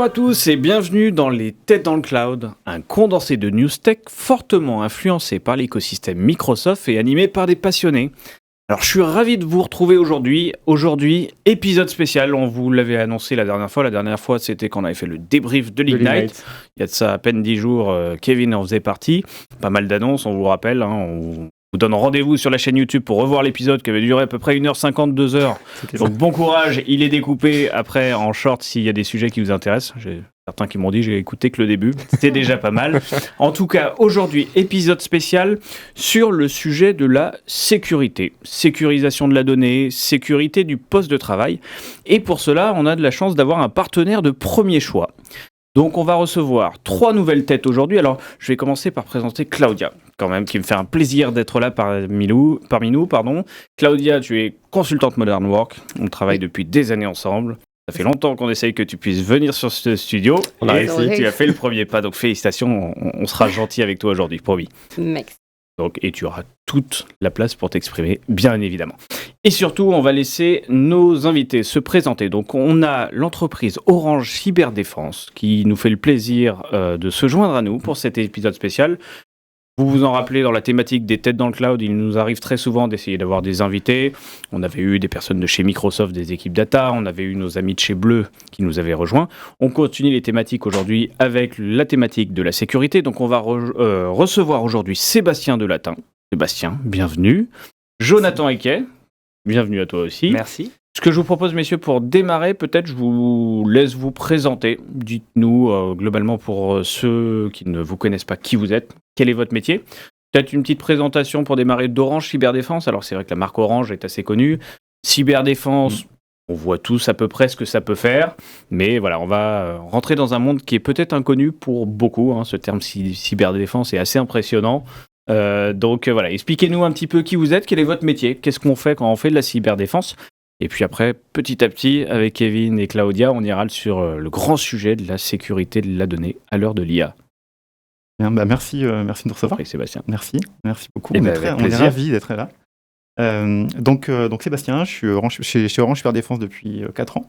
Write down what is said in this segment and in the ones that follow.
Bonjour à tous et bienvenue dans Les Têtes dans le Cloud, un condensé de news tech fortement influencé par l'écosystème Microsoft et animé par des passionnés. Alors je suis ravi de vous retrouver aujourd'hui. Aujourd'hui, épisode spécial, on vous l'avait annoncé la dernière fois. La dernière fois, c'était quand on avait fait le débrief de l'Ignite. Il y a de ça à peine 10 jours, Kevin en faisait partie. Pas mal d'annonces, on vous rappelle. On vous donne rendez-vous sur la chaîne YouTube pour revoir l'épisode qui avait duré à peu près 1h50, 2h. Donc bon courage, il est découpé après en short s'il y a des sujets qui vous intéressent. J'ai certains qui m'ont dit j'ai écouté que le début, c'était déjà pas mal. En tout cas, aujourd'hui, épisode spécial sur le sujet de la sécurité. Sécurisation de la donnée, sécurité du poste de travail. Et pour cela, on a de la chance d'avoir un partenaire de premier choix. Donc on va recevoir 3 nouvelles têtes aujourd'hui. Alors je vais commencer par présenter Claudia, quand même, qui me fait un plaisir d'être là parmi nous. Claudia, tu es consultante Modern Work. On travaille depuis des années ensemble. Ça fait longtemps qu'on essaye que tu puisses venir sur ce studio. On a réussi. Tu as fait le premier pas, donc félicitations. On sera gentil avec toi aujourd'hui, promis. Mec. Donc, et tu auras toute la place pour t'exprimer, bien évidemment. Et surtout, on va laisser nos invités se présenter. Donc, on a l'entreprise Orange Cyberdéfense qui nous fait le plaisir de se joindre à nous pour cet épisode spécial. Vous vous en rappelez, dans la thématique des têtes dans le cloud, il nous arrive très souvent d'essayer d'avoir des invités. On avait eu des personnes de chez Microsoft, des équipes data, on avait eu nos amis de chez Bleu qui nous avaient rejoints. On continue les thématiques aujourd'hui avec la thématique de la sécurité. Donc on va recevoir aujourd'hui Sébastien Delatin. Sébastien, bienvenue. Jonathan Equet, bienvenue à toi aussi. Merci. Ce que je vous propose, messieurs, pour démarrer, peut-être je vous laisse vous présenter. Dites-nous, globalement, pour ceux qui ne vous connaissent pas, qui vous êtes, quel est votre métier. Peut-être une petite présentation pour démarrer d'Orange Cyberdéfense. Alors, c'est vrai que la marque Orange est assez connue. Cyberdéfense, on voit tous à peu près ce que ça peut faire. Mais voilà, on va rentrer dans un monde qui est peut-être inconnu pour beaucoup. Ce terme cyberdéfense est assez impressionnant. Donc voilà, expliquez-nous un petit peu qui vous êtes, quel est votre métier, qu'est-ce qu'on fait quand on fait de la cyberdéfense. Et puis après, petit à petit, avec Kevin et Claudia, on ira sur le grand sujet de la sécurité de la donnée à l'heure de l'IA. Bien, merci de nous recevoir. Oui, Sébastien. Merci beaucoup. Et On est ravis d'être là. Donc Sébastien, je suis chez Orange Cyberdéfense depuis 4 ans.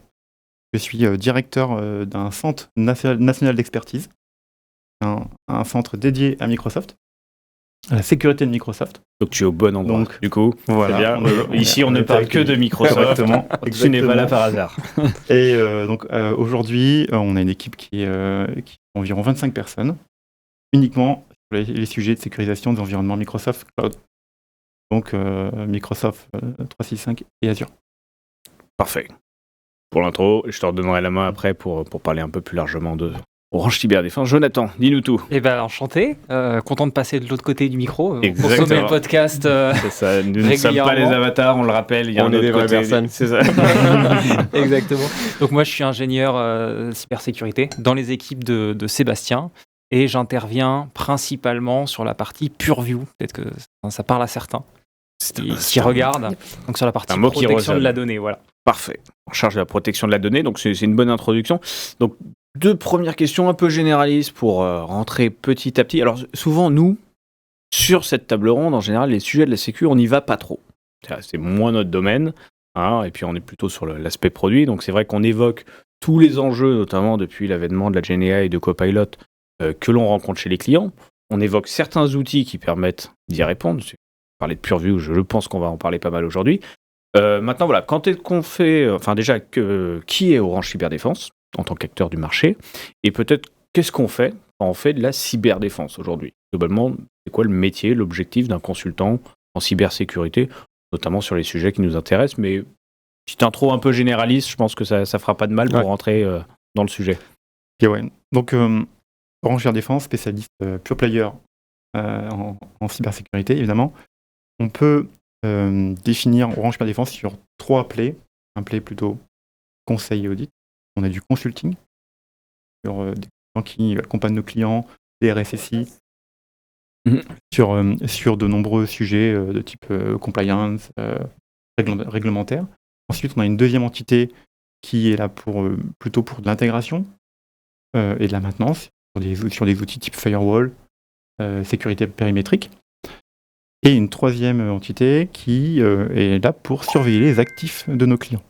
Je suis directeur d'un centre national d'expertise, un centre dédié à Microsoft, à la sécurité de Microsoft. Donc tu es au bon endroit. Donc, du coup, voilà, c'est bien. Ici, on ne parle que de Microsoft. Exactement. Tu n'es pas là par hasard. Et aujourd'hui, on a une équipe qui est environ 25 personnes, uniquement sur les sujets de sécurisation des environnements Microsoft Cloud. Donc Microsoft 365 et Azure. Parfait. Pour l'intro, je te redonnerai la main après pour parler un peu plus largement de Orange Cyberdéfense. Jonathan, dis-nous tout. Eh ben enchanté, content de passer de l'autre côté du micro pour Exactement. sommer le podcast. C'est ça. Nous ne sommes pas les avatars, on le rappelle. Il y a on est des vraies personnes. C'est ça. Exactement. Donc moi, je suis ingénieur cybersécurité dans les équipes de Sébastien et j'interviens principalement sur la partie Purview. Peut-être que ça parle à certains qui regardent. Donc sur la partie protection de la donnée, voilà. Parfait. En charge de la protection de la donnée, donc c'est une bonne introduction. Donc 2 premières questions un peu généralistes pour rentrer petit à petit. Alors souvent, nous, sur cette table ronde, en général, les sujets de la sécu, on n'y va pas trop. C'est moins notre domaine, et puis on est plutôt sur l'aspect produit. Donc c'est vrai qu'on évoque tous les enjeux, notamment depuis l'avènement de la GenAI et de Copilot, que l'on rencontre chez les clients. On évoque certains outils qui permettent d'y répondre. Parler de Purview, je pense qu'on va en parler pas mal aujourd'hui. Maintenant, voilà, quand est-ce qu'on fait... déjà, qui est Orange Cyberdéfense en tant qu'acteur du marché, et peut-être qu'est-ce qu'on fait quand on fait de la cyberdéfense aujourd'hui. Globalement, c'est quoi le métier, l'objectif d'un consultant en cybersécurité, notamment sur les sujets qui nous intéressent, mais petite intro un peu généraliste, je pense que ça fera pas de mal pour rentrer dans le sujet. Okay, ouais. Donc Orange Cyberdéfense, spécialiste pure player en cybersécurité, évidemment. On peut définir Orange Cyberdéfense sur 3 plaies. Un play plutôt conseil et audit. On a du consulting, sur des gens qui accompagnent nos clients, des RSSI, sur de nombreux sujets de type compliance, réglementaire. Ensuite, on a une deuxième entité qui est là plutôt pour de l'intégration et de la maintenance, sur des outils type firewall, sécurité périmétrique. Et une troisième entité qui est là pour surveiller les actifs de nos clients.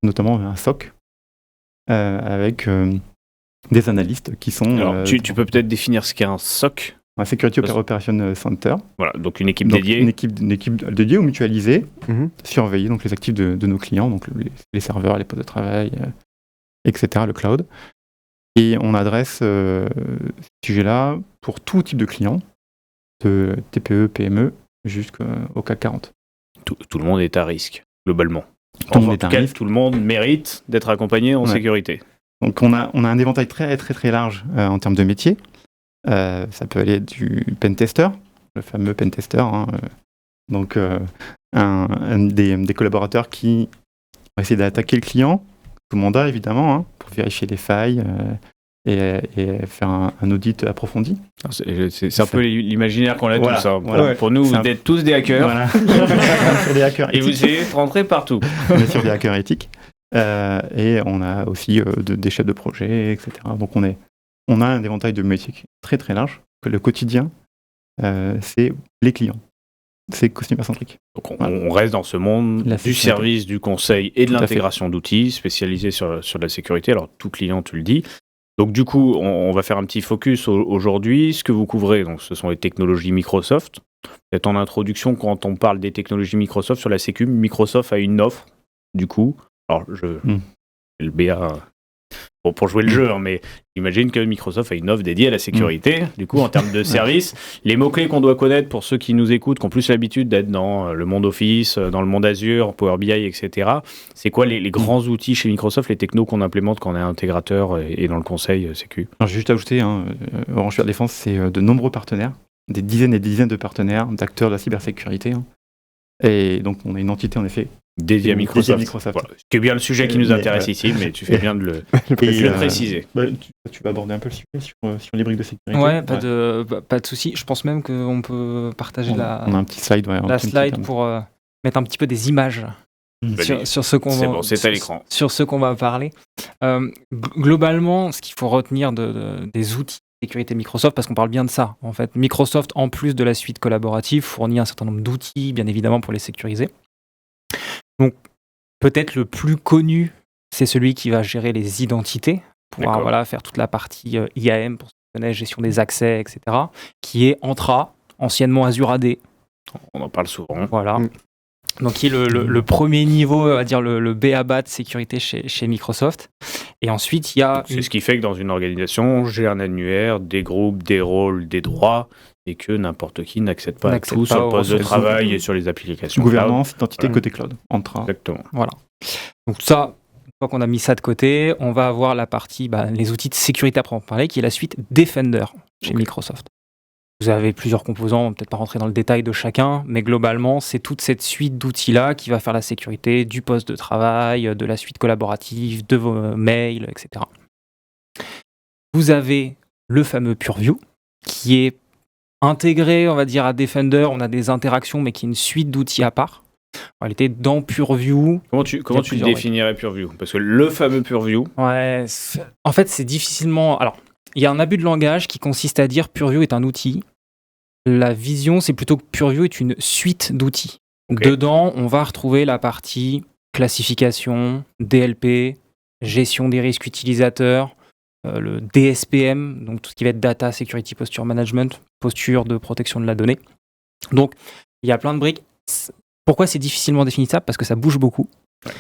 Notamment un SOC, avec des analystes qui sont... Alors, tu peux peut-être définir ce qu'est un SOC. Un Security Operation Center. Voilà, donc une équipe dédiée. Une équipe dédiée ou mutualisée, surveiller donc les actifs de nos clients, donc les serveurs, les postes de travail, etc., le cloud. Et on adresse ce sujet-là pour tout type de clients, de TPE, PME, jusqu'au CAC 40. Tout le monde est à risque, globalement. Tout le monde est à risque. Tout le monde mérite d'être accompagné en sécurité. Donc on a un éventail très très très large en termes de métiers. Ça peut aller du pentester, le fameux pentester, donc des collaborateurs qui vont essayer d'attaquer le client, sous mandat évidemment, pour vérifier les failles et faire un audit approfondi. C'est un peu l'imaginaire qu'on a tous. Voilà. Pour nous, vous êtes tous des hackers. Voilà. Sur des hackers et vous essayez de rentrer partout. On est sur des hackers éthiques. Et on a aussi des chefs de projet, etc. Donc on a un éventail de métiers très très large. Que le quotidien, c'est les clients. C'est customer-centrique. Donc on reste dans ce monde du service, du conseil et de l'intégration d'outils spécialisés sur la sécurité. Alors tout client, tu le dis. Donc du coup, on va faire un petit focus aujourd'hui. Ce que vous couvrez, donc, ce sont les technologies Microsoft. Peut-être en introduction, quand on parle des technologies Microsoft sur la sécu, Microsoft a une offre, du coup. Alors, le BA pour jouer le jeu, mais j'imagine que Microsoft a une offre dédiée à la sécurité. Du coup, en termes de services, les mots-clés qu'on doit connaître pour ceux qui nous écoutent, qui ont plus l'habitude d'être dans le monde Office, dans le monde Azure, Power BI, etc., c'est quoi les grands outils chez Microsoft, les technos qu'on implémente quand on est intégrateur et dans le conseil sécu? Alors, j'ai juste ajouté, Orange Cyberdéfense, c'est de nombreux partenaires, des dizaines et des dizaines de partenaires, d'acteurs de la cybersécurité. Et donc, on a une entité, en effet, dédié à Microsoft. Voilà. Ce qui est bien le sujet qui nous intéresse ici, mais tu fais bien de le préciser. Tu vas aborder un peu le sujet sur les briques de sécurité. Ouais, pas de souci. Je pense même qu'on peut partager on a un petit slide, slide pour mettre un petit peu des images sur ce qu'on va parler. Globalement, ce qu'il faut retenir des outils de sécurité Microsoft, parce qu'on parle bien de ça. En fait, Microsoft, en plus de la suite collaborative, fournit un certain nombre d'outils, bien évidemment, pour les sécuriser. Donc, peut-être le plus connu, c'est celui qui va gérer les identités, pouvoir faire toute la partie IAM, pour ceux qui connaissent, gestion des accès, etc., qui est Entra, anciennement Azure AD. On en parle souvent. Voilà. Donc, qui est le premier niveau, on va dire le B.A.B.A. de sécurité chez Microsoft. Et ensuite, il y a... C'est ce qui fait que dans une organisation, j'ai un annuaire, des groupes, des rôles, des droits, et que n'importe qui n'accède pas à tout sur le poste de travail et sur les applications. Gouvernance, identité, côté cloud. Entra. Exactement. Voilà. Donc ça, une fois qu'on a mis ça de côté, on va avoir la partie, les outils de sécurité à proprement parler, qui est la suite Defender chez Microsoft. Vous avez plusieurs composants, on va peut-être pas rentrer dans le détail de chacun, mais globalement, c'est toute cette suite d'outils-là qui va faire la sécurité du poste de travail, de la suite collaborative, de vos mails, etc. Vous avez le fameux Purview, qui est intégré, on va dire, à Defender. On a des interactions, mais qui est une suite d'outils à part. En réalité, dans Purview... Comment tu définirais Purview? Parce que le fameux Purview... Ouais, en fait, c'est difficilement... Alors, il y a un abus de langage qui consiste à dire Purview est un outil. La vision, c'est plutôt que Purview est une suite d'outils. Dedans, on va retrouver la partie classification, DLP, gestion des risques utilisateurs, le DSPM, donc tout ce qui va être Data Security Posture Management, posture de protection de la donnée. Donc, il y a plein de briques. Pourquoi c'est difficilement définissable? Parce que ça bouge beaucoup. Ouais.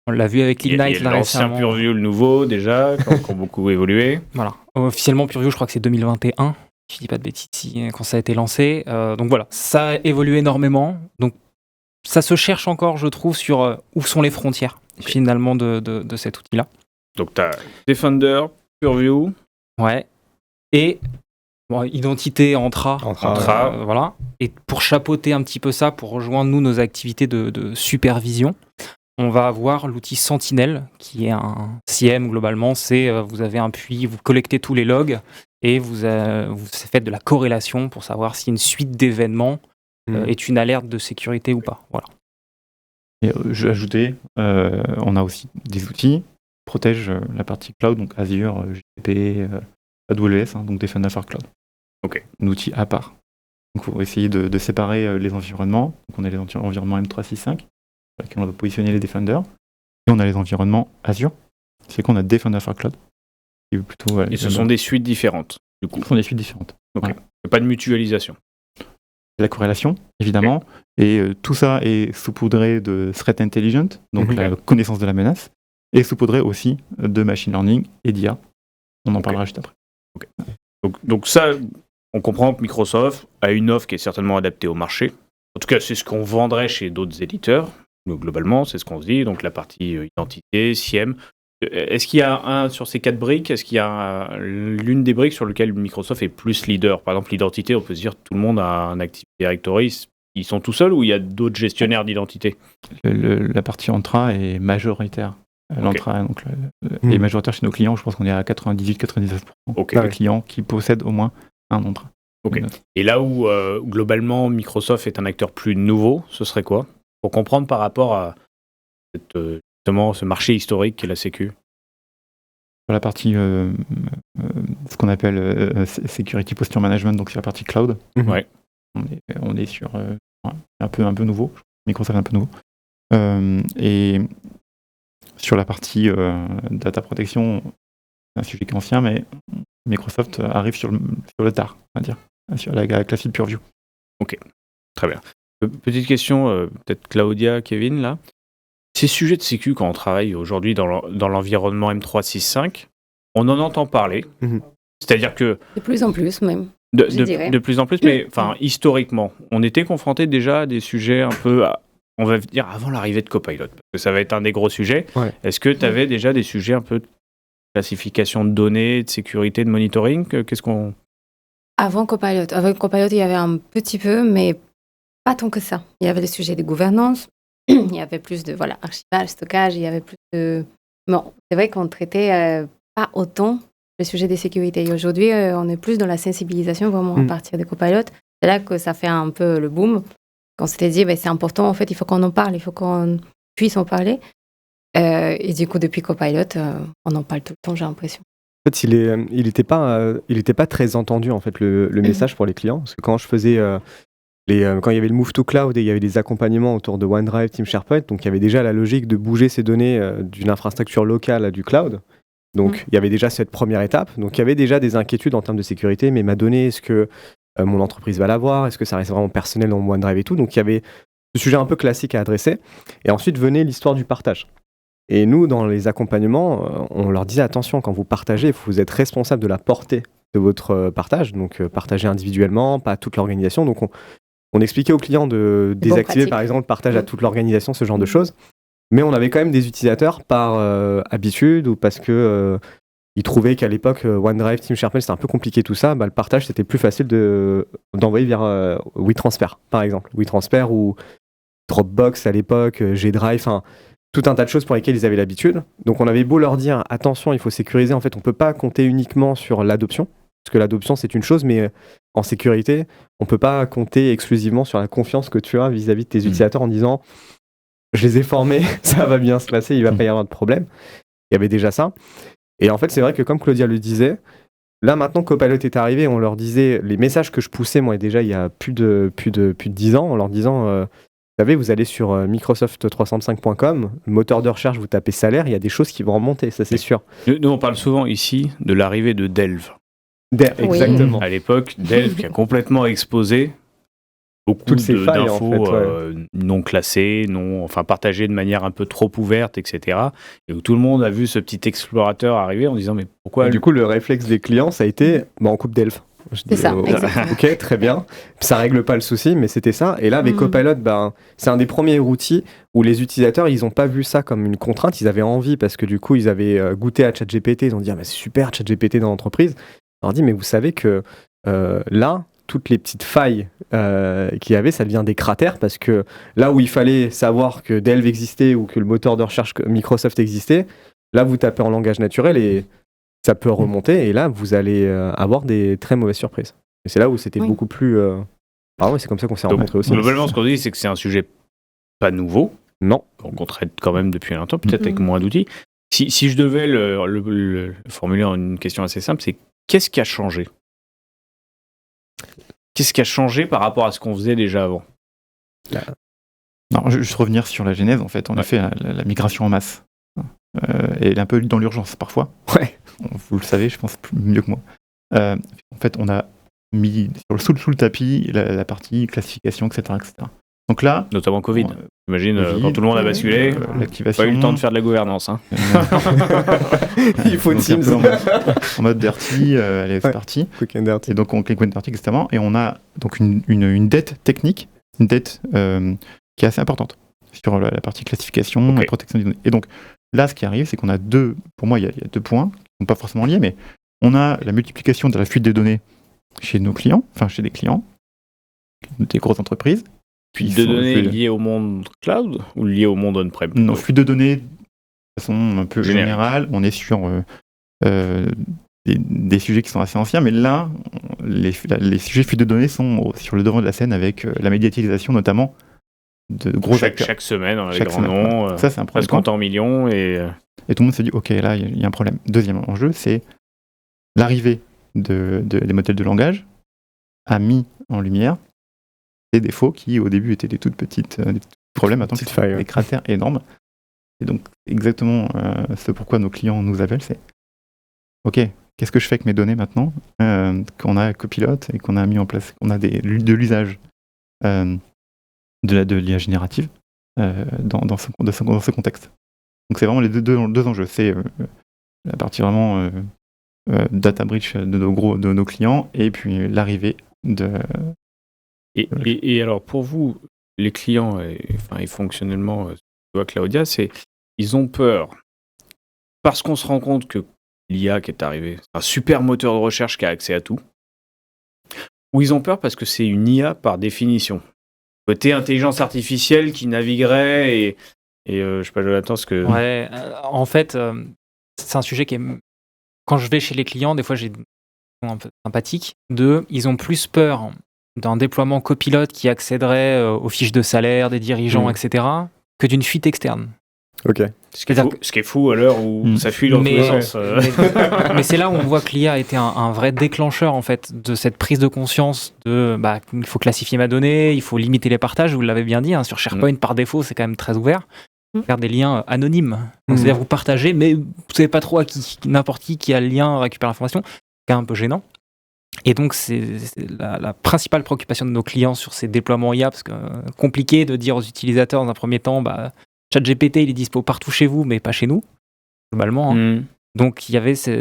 On l'a vu avec l'Ignite là récemment. L'ancien Purview, le nouveau déjà, qui ont beaucoup évolué. Voilà. Officiellement, Purview, je crois que c'est 2021. Je dis pas de bêtises quand ça a été lancé. Donc voilà, ça a évolué énormément. Donc ça se cherche encore, je trouve, sur où sont les frontières finalement de cet outil-là. Donc tu as Defender, Purview. Ouais. Et identité Entra. Voilà. Et pour chapeauter un petit peu ça, pour rejoindre nos activités de supervision, on va avoir l'outil Sentinel, qui est un SIEM globalement. C'est vous avez un puits, vous collectez tous les logs et vous faites de la corrélation pour savoir si une suite d'événements est une alerte de sécurité ou pas. Voilà. Et je vais ajouter, on a aussi des outils qui protègent la partie cloud, donc Azure, GCP, AWS, donc Defender for Cloud. Un outil à part. Donc il faut essayer de séparer les environnements. Donc on a les environnements M365, sur lesquels on va positionner les Defenders. Et on a les environnements Azure, c'est qu'on a Defender for Cloud. Qui est plutôt, Et ce sont des suites différentes, du coup. Ce sont des suites différentes. Ok. Voilà. Il n'y a pas de mutualisation. La corrélation, évidemment, et tout ça est saupoudré de threat intelligent, donc la connaissance de la menace, et saupoudré aussi de machine learning et d'IA. On en parlera juste après. Okay. Donc ça, on comprend que Microsoft a une offre qui est certainement adaptée au marché. En tout cas, c'est ce qu'on vendrait chez d'autres éditeurs. Globalement, c'est ce qu'on se dit. Donc la partie identité, SIEM. Est-ce qu'il y a sur ces 4 briques, est-ce qu'il y a l'une des briques sur lesquelles Microsoft est plus leader? Par exemple, l'identité, on peut se dire tout le monde a un Active Directory. Ils sont tout seuls ou il y a d'autres gestionnaires d'identité? La partie Entra est majoritaire. L'Entra est majoritaire chez nos clients. Je pense qu'on est à 98-99% des clients qui possèdent au moins un Entra. Okay. Et là où globalement Microsoft est un acteur plus nouveau, ce serait quoi? Pour comprendre par rapport à ce marché historique qu'est la Sécu. Sur la partie, ce qu'on appelle Security Posture Management, donc c'est la partie cloud. Ouais. On est sur un peu nouveau. Microsoft est un peu nouveau. Et sur la partie data protection, c'est un sujet qui est ancien, mais Microsoft arrive sur le tard, on va dire, avec la suite Purview. Ok, très bien. Petite question, peut-être Claudia, Kevin, là. Ces sujets de sécu, quand on travaille aujourd'hui dans l'environnement M365, on en entend parler. C'est-à-dire que... De plus en plus, même. De plus en plus, mais historiquement, on était confronté déjà à des sujets un peu, on va dire, avant l'arrivée de Copilot, parce que ça va être un des gros sujets. Ouais. Est-ce que tu avais déjà des sujets un peu de classification de données, de sécurité, de monitoring? Avant Copilot, il y avait un petit peu, mais pas tant que ça. Il y avait des sujets de gouvernance, il y avait plus de archivage, stockage, il y avait plus de... Bon, c'est vrai qu'on traitait pas autant le sujet des sécurités. Et aujourd'hui, on est plus dans la sensibilisation vraiment à partir de Copilot. C'est là que ça fait un peu le boom. Quand on s'était dit, c'est important, en fait, il faut qu'on en parle, il faut qu'on puisse en parler. Et du coup, depuis Copilot, on en parle tout le temps, j'ai l'impression. En fait, il était pas très entendu, en fait, le message pour les clients. Parce que quand je faisais... quand il y avait le move to cloud et il y avait des accompagnements autour de OneDrive, Team SharePoint, donc il y avait déjà la logique de bouger ces données d'une infrastructure locale à du cloud. Donc il y avait déjà cette première étape. Donc il y avait déjà des inquiétudes en termes de sécurité. Mais ma donnée, est-ce que mon entreprise va l'avoir? Est-ce que ça reste vraiment personnel dans mon OneDrive et tout? Donc il y avait ce sujet un peu classique à adresser. Et ensuite venait l'histoire du partage. Et nous, dans les accompagnements, on leur disait attention, quand vous partagez, vous êtes responsable de la portée de votre partage. Donc partager individuellement, pas toute l'organisation. Donc on expliquait aux clients de désactiver par exemple le partage à toute l'organisation, ce genre de choses. Mais on avait quand même des utilisateurs par habitude ou parce que ils trouvaient qu'à l'époque OneDrive, Team SharePoint, c'était un peu compliqué tout ça. Le partage, c'était plus facile d'envoyer vers WeTransfer, par exemple. WeTransfer ou Dropbox à l'époque, G-Drive, tout un tas de choses pour lesquelles ils avaient l'habitude. Donc on avait beau leur dire attention, il faut sécuriser. En fait, on peut pas compter uniquement sur l'adoption. Parce que l'adoption, c'est une chose, mais en sécurité, on ne peut pas compter exclusivement sur la confiance que tu as vis-à-vis de tes utilisateurs en disant « je les ai formés, ça va bien se passer, il ne va pas y avoir de problème ». Il y avait déjà ça. Et en fait, c'est vrai que comme Claudia le disait, là maintenant Copilot est arrivé, on leur disait les messages que je poussais, moi déjà il y a plus de 10 ans, en leur disant vous savez, vous allez sur Microsoft365.com, le moteur de recherche, vous tapez salaire, il y a des choses qui vont remonter, ça c'est sûr. Nous, on parle souvent ici de l'arrivée de Delve. Exactement. À l'époque, Delve qui a complètement exposé beaucoup d'infos en fait, non classées, partagées de manière un peu trop ouverte, etc. Et où tout le monde a vu ce petit explorateur arriver en disant mais pourquoi... Et du coup, le réflexe des clients, ça a été on coupe Delve. C'est ça, exactement. Ok, très bien. Ça règle pas le souci, mais c'était ça. Et là, avec Copilot, c'est un des premiers outils où les utilisateurs, ils ont pas vu ça comme une contrainte. Ils avaient envie parce que du coup, ils avaient goûté à ChatGPT. Ils ont dit c'est super ChatGPT dans l'entreprise. On leur dit mais vous savez que là, toutes les petites failles qu'il y avait, ça devient des cratères parce que là où il fallait savoir que Delve existait ou que le moteur de recherche Microsoft existait, là vous tapez en langage naturel et ça peut remonter et là vous allez avoir des très mauvaises surprises. Et c'est là où c'était beaucoup plus... c'est comme ça qu'on s'est rencontrés aussi. Globalement, ce qu'on dit, c'est que c'est un sujet pas nouveau. Non. Qu'on traite quand même depuis longtemps, peut-être avec moins d'outils. Si je devais le formuler en une question assez simple, c'est qu'est-ce qui a changé? Qu'est-ce qui a changé par rapport à ce qu'on faisait déjà avant? Non, juste revenir sur la genèse, en fait. On a fait la migration en masse. et elle est un peu dans l'urgence parfois. Ouais. Vous le savez, je pense mieux que moi. En fait, on a mis sous le tapis la partie classification, etc., etc. Donc là, Notamment Covid. bon, J'imagine, Covid, quand tout le monde a basculé, l'activation. pas eu le temps de faire de la gouvernance. Hein. Il faut Donc, Teams. un peu en mode dirty, allez, c'est Ouais. parti. Quick and dirty. Et donc on clique dirty, etc. Et on a donc une dette technique, une dette qui est assez importante sur la partie classification Ok. et protection des données. Et donc là, ce qui arrive, c'est qu'on a pour moi, il y a 2 points qui ne sont pas forcément liés, mais on a la multiplication de la fuite des données chez nos clients, enfin chez des clients, des grosses entreprises. Puis De données liées au monde cloud ou liées au monde on-prem? Non, fuite de données de façon un peu Générique. générale. On est sur des sujets qui sont assez anciens, mais là, les sujets fuite de données sont sur le devant de la scène avec la médiatisation notamment de gros acteurs. Chaque semaine, on a les Chaque grands semaine, noms, voilà. Ça, c'est un premier presque point. compte en millions. Et Et tout le monde se dit, ok, là, il y a un problème. Deuxième enjeu, c'est l'arrivée des modèles de langage a mis en lumière des défauts qui, au début, étaient des tout petits problèmes, maintenant Petites que c'est failles, ouais. des cratères énormes. Et donc, exactement ce pourquoi nos clients nous appellent, c'est ok, qu'est-ce que je fais avec mes données maintenant qu'on a Copilot et qu'on a mis en place, qu'on a de l'usage de l'IA générative dans ce contexte. Donc c'est vraiment les deux enjeux. C'est la partie vraiment data breach de nos clients et puis l'arrivée de... Et alors, pour vous, les clients, et fonctionnellement, tu vois, Claudia, ils ont peur parce qu'on se rend compte que l'IA qui est arrivée, c'est un super moteur de recherche qui a accès à tout, ou ils ont peur parce que c'est une IA par définition. Côté intelligence artificielle qui naviguerait et je sais pas, Jonathan, ce que... Ouais, en fait, c'est un sujet qui est... Quand je vais chez les clients, des fois, j'ai des gens un peu sympathiques. Ils ont plus peur d'un déploiement copilote qui accéderait aux fiches de salaire des dirigeants, etc., que d'une fuite externe. Ok. Ce qui est fou à l'heure où ça fuit dans tous les sens. Mais c'est là où on voit que l'IA a été un vrai déclencheur en fait de cette prise de conscience de il faut classifier ma donnée, il faut limiter les partages, vous l'avez bien dit, hein, sur SharePoint par défaut c'est quand même très ouvert. Faire des liens anonymes. Donc, c'est-à-dire vous partagez, mais vous ne savez pas trop à qui, n'importe qui a le lien récupère l'information, c'est un peu gênant. Et donc c'est la principale préoccupation de nos clients sur ces déploiements IA, parce que compliqué de dire aux utilisateurs dans un premier temps, ChatGPT il est dispo partout chez vous, mais pas chez nous, globalement. Hein. Donc il y avait ce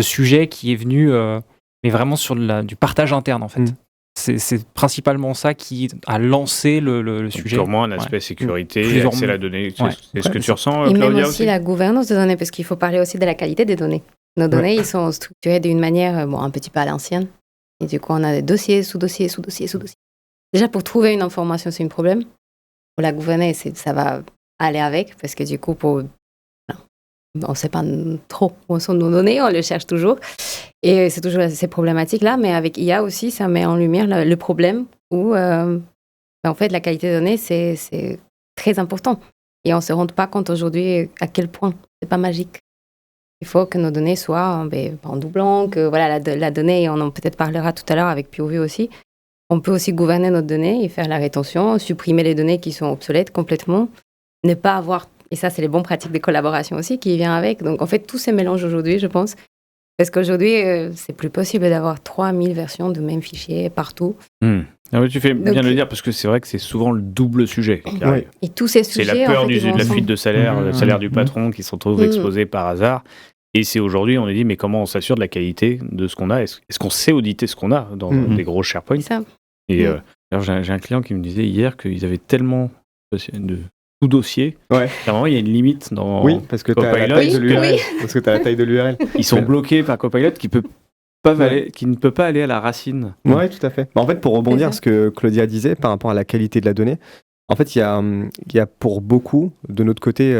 sujet qui est venu, mais vraiment sur du partage interne en fait. C'est principalement ça qui a lancé le sujet. Purement un aspect sécurité, Plusieurs accès à la donnée. Ouais. C'est ce que tu ressens, Et même Claudia, aussi la gouvernance des données, parce qu'il faut parler aussi de la qualité des données. Nos données, ils sont structurées d'une manière, un petit peu à l'ancienne. Et du coup, on a des dossiers, sous-dossiers, sous-dossiers, sous-dossiers. Déjà, pour trouver une information, c'est un problème. Pour la gouverner, ça va aller avec, parce que du coup, on ne sait pas trop où sont nos données, on les cherche toujours. Et c'est toujours ces problématiques-là, mais avec IA aussi, ça met en lumière le problème où, en fait, la qualité des données, c'est très important. Et on ne se rend pas compte aujourd'hui à quel point c'est pas magique. Il faut que nos données soient en doublant, que voilà, la donnée, on en peut-être parlera tout à l'heure avec PureView aussi. On peut aussi gouverner notre donnée et faire la rétention, supprimer les données qui sont obsolètes complètement, ne pas avoir, et ça c'est les bonnes pratiques de collaboration aussi qui viennent avec. Donc en fait, tout se mélange aujourd'hui, je pense. Parce qu'aujourd'hui, c'est plus possible d'avoir 3000 versions de même fichier partout. Tu fais bien de le dire, parce que c'est vrai que c'est souvent le double sujet qui arrive. Et tous ces sujets, c'est la peur en fait, de la fuite de salaire, le salaire du patron qui se retrouve exposé par hasard. Et c'est aujourd'hui, on est dit, mais comment on s'assure de la qualité de ce qu'on a? Est-ce qu'on sait auditer ce qu'on a dans des gros SharePoint? C'est ça. Et alors j'ai un client qui me disait hier qu'ils avaient tellement de sous-dossiers qu'à un moment, il y a une limite dans parce que tu as la taille de l'URL. Parce que tu as la taille de l'URL. Ils sont bloqués par Copilot qui ne peut pas aller à la racine. Oui, tout à fait. En fait, pour rebondir à ce que Claudia disait par rapport à la qualité de la donnée, en fait, il y a pour beaucoup, de notre côté,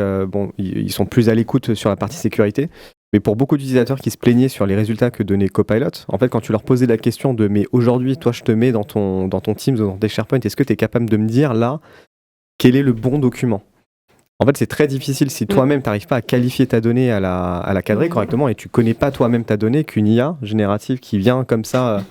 ils sont plus à l'écoute sur la partie sécurité, mais pour beaucoup d'utilisateurs qui se plaignaient sur les résultats que donnait Copilot, en fait, quand tu leur posais la question de « mais aujourd'hui, toi, je te mets dans ton Teams ou dans tes SharePoint, est-ce que tu es capable de me dire, là, quel est le bon document ?» En fait, c'est très difficile si toi-même, tu n'arrives pas à qualifier ta donnée, à la cadrer correctement, et tu connais pas toi-même ta donnée, qu'une IA générative qui vient comme ça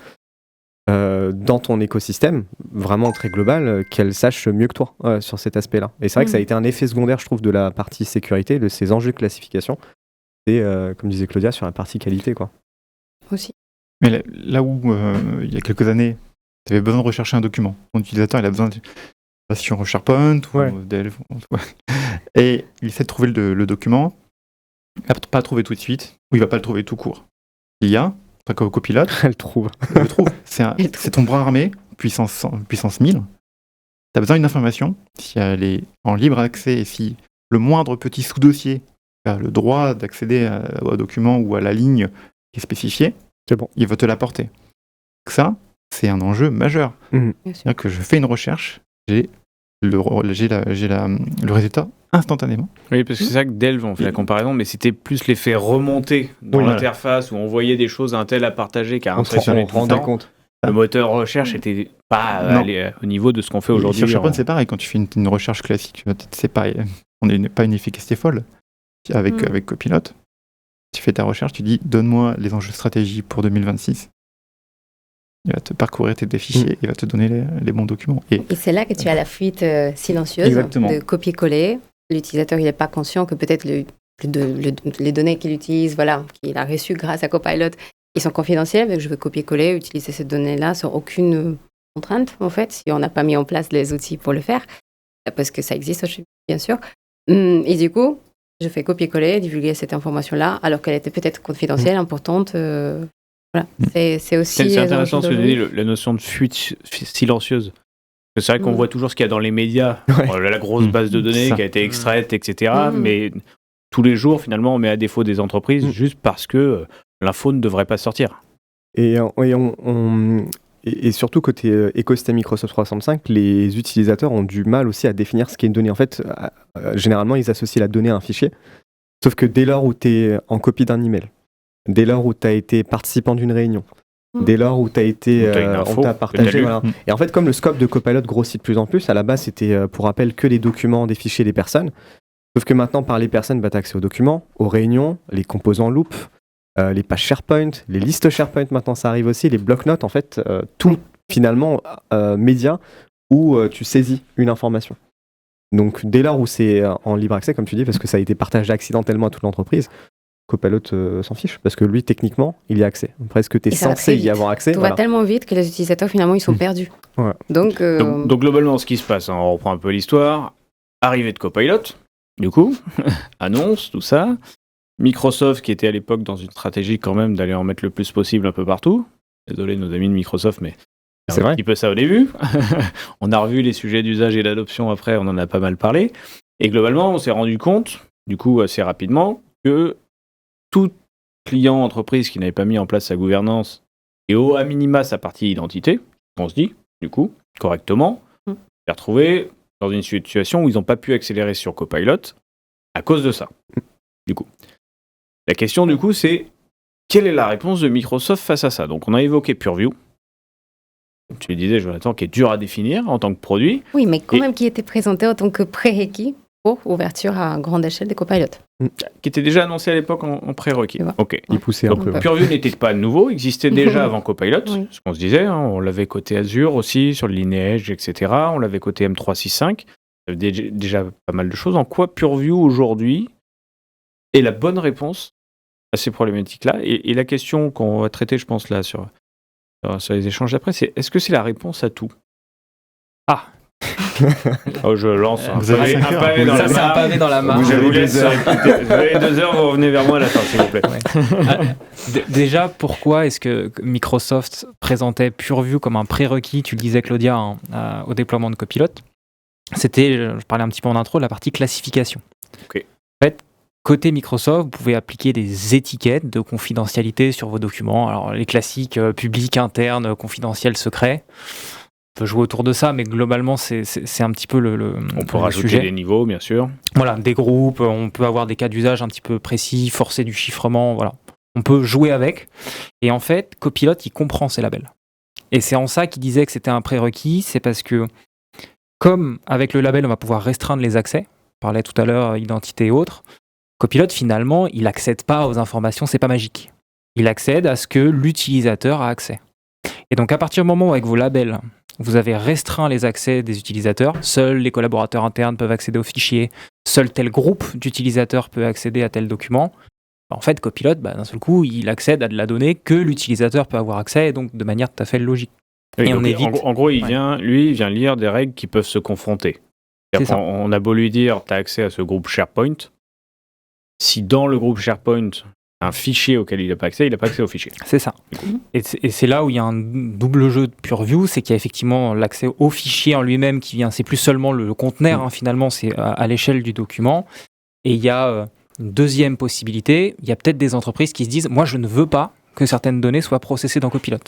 dans ton écosystème, vraiment très global, qu'elle sache mieux que toi sur cet aspect-là. Et c'est vrai que ça a été un effet secondaire, je trouve, de la partie sécurité, de ces enjeux de classification. Et comme disait Claudia, sur la partie qualité, quoi. Aussi. Mais là où, il y a quelques années, tu avais besoin de rechercher un document. Ton utilisateur, il a besoin sur SharePoint ou Delve. Et il essaie de trouver le document. Il va pas le trouver tout de suite, ou il va pas le trouver tout court. L'IA, copilote, Elle trouve. le trouve. C'est ton bras armé, puissance 1000. Tu as besoin d'une information. Si elle est en libre accès et si le moindre petit sous-dossier a le droit d'accéder au document ou à la ligne qui est spécifiée, c'est bon. Il va te l'apporter. Ça, c'est un enjeu majeur. C'est-à-dire que je fais une recherche, j'ai le résultat instantanément. Oui, parce que c'est ça que Delve, on fait la comparaison, mais c'était plus l'effet remonté dans l'interface où on voyait des choses, un tel à partager qui a impressionné tout le temps. Compte. Le moteur recherche n'était pas allé au niveau de ce qu'on fait aujourd'hui. Sur SharePoint, c'est pareil. Quand tu fais une recherche classique, c'est pareil. On n'est pas une efficacité folle avec Copilot. Tu fais ta recherche, tu dis donne-moi les enjeux stratégie pour 2026. Il va te parcourir tes fichiers, il va te donner les bons documents. Et c'est là que tu as la fuite silencieuse de copier-coller. L'utilisateur, il n'est pas conscient que peut-être les données qu'il utilise, qu'il a reçues grâce à Copilot, ils sont confidentiels, mais je veux copier-coller, utiliser ces données-là sans aucune contrainte, en fait, si on n'a pas mis en place les outils pour le faire, parce que ça existe, bien sûr. Et du coup, je fais copier-coller, divulguer cette information-là, alors qu'elle était peut-être confidentielle, importante. C'est aussi... C'est intéressant ce que tu dis, la notion de fuite silencieuse. C'est vrai qu'on voit toujours ce qu'il y a dans les médias, la grosse base de données qui a été extraite, etc. Mais tous les jours, finalement, on met à défaut des entreprises juste parce que l'info ne devrait pas sortir. Et surtout, côté écosystème Microsoft 365, les utilisateurs ont du mal aussi à définir ce qu'est une donnée. En fait, généralement, ils associent la donnée à un fichier. Sauf que dès lors où tu es en copie d'un email, dès lors où tu as été participant d'une réunion, dès lors où tu as été, on t'a partagé, voilà. Et en fait, comme le scope de Copilot grossit de plus en plus, à la base, c'était pour rappel que les documents des fichiers des personnes. Sauf que maintenant, par les personnes, tu as accès aux documents, aux réunions, les composants loop, les pages SharePoint, les listes SharePoint, maintenant ça arrive aussi, les bloc-notes, en fait, tout finalement média où tu saisis une information. Donc dès lors où c'est en libre accès, comme tu dis, parce que ça a été partagé accidentellement à toute l'entreprise, Copilot s'en fiche, parce que lui, techniquement, il y a accès. Presque tu es censé y avoir accès. Tout va tellement vite que les utilisateurs, finalement, ils sont perdus. Ouais. Donc globalement, ce qui se passe, on reprend un peu l'histoire, arrivée de Copilot, du coup, annonce, tout ça. Microsoft, qui était à l'époque dans une stratégie quand même d'aller en mettre le plus possible un peu partout. Désolé nos amis de Microsoft, mais c'est vrai. Un petit peu ça au début. On a revu les sujets d'usage et d'adoption après, on en a pas mal parlé. Et globalement, on s'est rendu compte, du coup assez rapidement, que tout client entreprise qui n'avait pas mis en place sa gouvernance et à minima sa partie identité, on se dit, du coup, correctement, s'est retrouvé dans une situation où ils n'ont pas pu accélérer sur Copilot à cause de ça. Du coup, la question du coup, c'est quelle est la réponse de Microsoft face à ça? Donc, on a évoqué Purview. Tu le disais, Jonathan, qui est dur à définir en tant que produit. Oui, mais quand même qui était présenté en tant que prérequis pour ouverture à grande échelle des copilotes. Qui était déjà annoncé à l'époque en prérequis. Ok. Il poussait un peu. Purview n'était pas nouveau, existait déjà avant Copilot, ce qu'on se disait. On l'avait côté Azure aussi, sur le Lineage, etc. On l'avait côté M365. Ça avait déjà pas mal de choses. En quoi Purview aujourd'hui est la bonne réponse à ces problématiques-là? Et la question qu'on va traiter, je pense, là, sur les échanges d'après, c'est est-ce que c'est la réponse à tout? Je lance un pavé dans la main. C'est un pavé dans la main. Vous avez 2 heures, vous revenez vers moi à la fin, s'il vous plaît. Déjà, pourquoi est-ce que Microsoft présentait Purview comme un prérequis, tu le disais Claudia, au déploiement de Copilot? C'était, je parlais un petit peu en intro, de la partie classification. Okay. En fait, côté Microsoft, vous pouvez appliquer des étiquettes de confidentialité sur vos documents. Alors, les classiques, public, interne, confidentiel, secret. On peut jouer autour de ça, mais globalement, c'est un petit peu on peut rajouter des niveaux, bien sûr. Voilà, des groupes, on peut avoir des cas d'usage un petit peu précis, forcer du chiffrement, voilà. On peut jouer avec. Et en fait, Copilot, il comprend ces labels. Et c'est en ça qu'il disait que c'était un prérequis, c'est parce que, comme avec le label, on va pouvoir restreindre les accès, on parlait tout à l'heure, identité et autres, Copilot, finalement, il n'accède pas aux informations, c'est pas magique. Il accède à ce que l'utilisateur a accès. Et donc à partir du moment où avec vos labels, vous avez restreint les accès des utilisateurs, seuls les collaborateurs internes peuvent accéder aux fichiers, seul tel groupe d'utilisateurs peut accéder à tel document, en fait Copilot, d'un seul coup, il accède à de la donnée que l'utilisateur peut avoir accès, et donc de manière tout à fait logique. Oui, Et donc, on évite... en gros, il vient lire des règles qui peuvent se confronter. C'est ça. On a beau lui dire, tu as accès à ce groupe SharePoint. Si dans le groupe SharePoint, un fichier auquel il n'a pas accès au fichier. C'est ça. Et c'est là où il y a un double jeu de PureView, c'est qu'il y a effectivement l'accès au fichier en lui-même qui vient, c'est plus seulement le conteneur, finalement, c'est à l'échelle du document. Et il y a une deuxième possibilité, il y a peut-être des entreprises qui se disent, moi je ne veux pas que certaines données soient processées dans Copilot.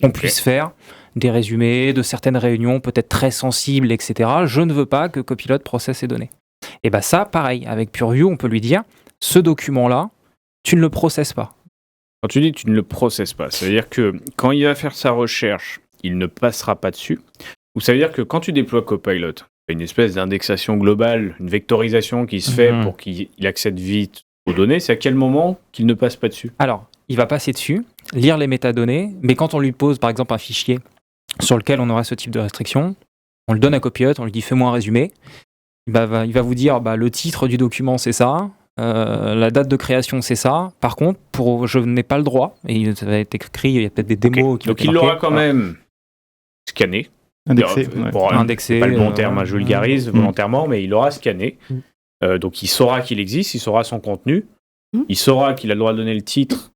On puisse faire des résumés de certaines réunions, peut-être très sensibles, etc. Je ne veux pas que Copilot processe ces données. Et ça, pareil, avec PureView, on peut lui dire, ce document-là, tu ne le processes pas. Quand tu dis tu ne le processes pas, ça veut dire que quand il va faire sa recherche, il ne passera pas dessus. Ou ça veut dire que quand tu déploies Copilot, une espèce d'indexation globale, une vectorisation qui se fait pour qu'il accède vite aux données, c'est à quel moment qu'il ne passe pas dessus ? Alors, il va passer dessus, lire les métadonnées, mais quand on lui pose par exemple un fichier sur lequel on aurait ce type de restriction, on le donne à Copilot, on lui dit fais-moi un résumé, il va vous dire le titre du document c'est ça, la date de création c'est ça, par contre je n'ai pas le droit, et ça va être écrit, il y a peut-être des démos qui vont donc il l'aura quand même scanné, Indexé. indexé, c'est pas le bon terme, je vulgarise volontairement, mais il aura scanné, donc il saura qu'il existe, il saura son contenu, il saura qu'il a le droit de donner le titre,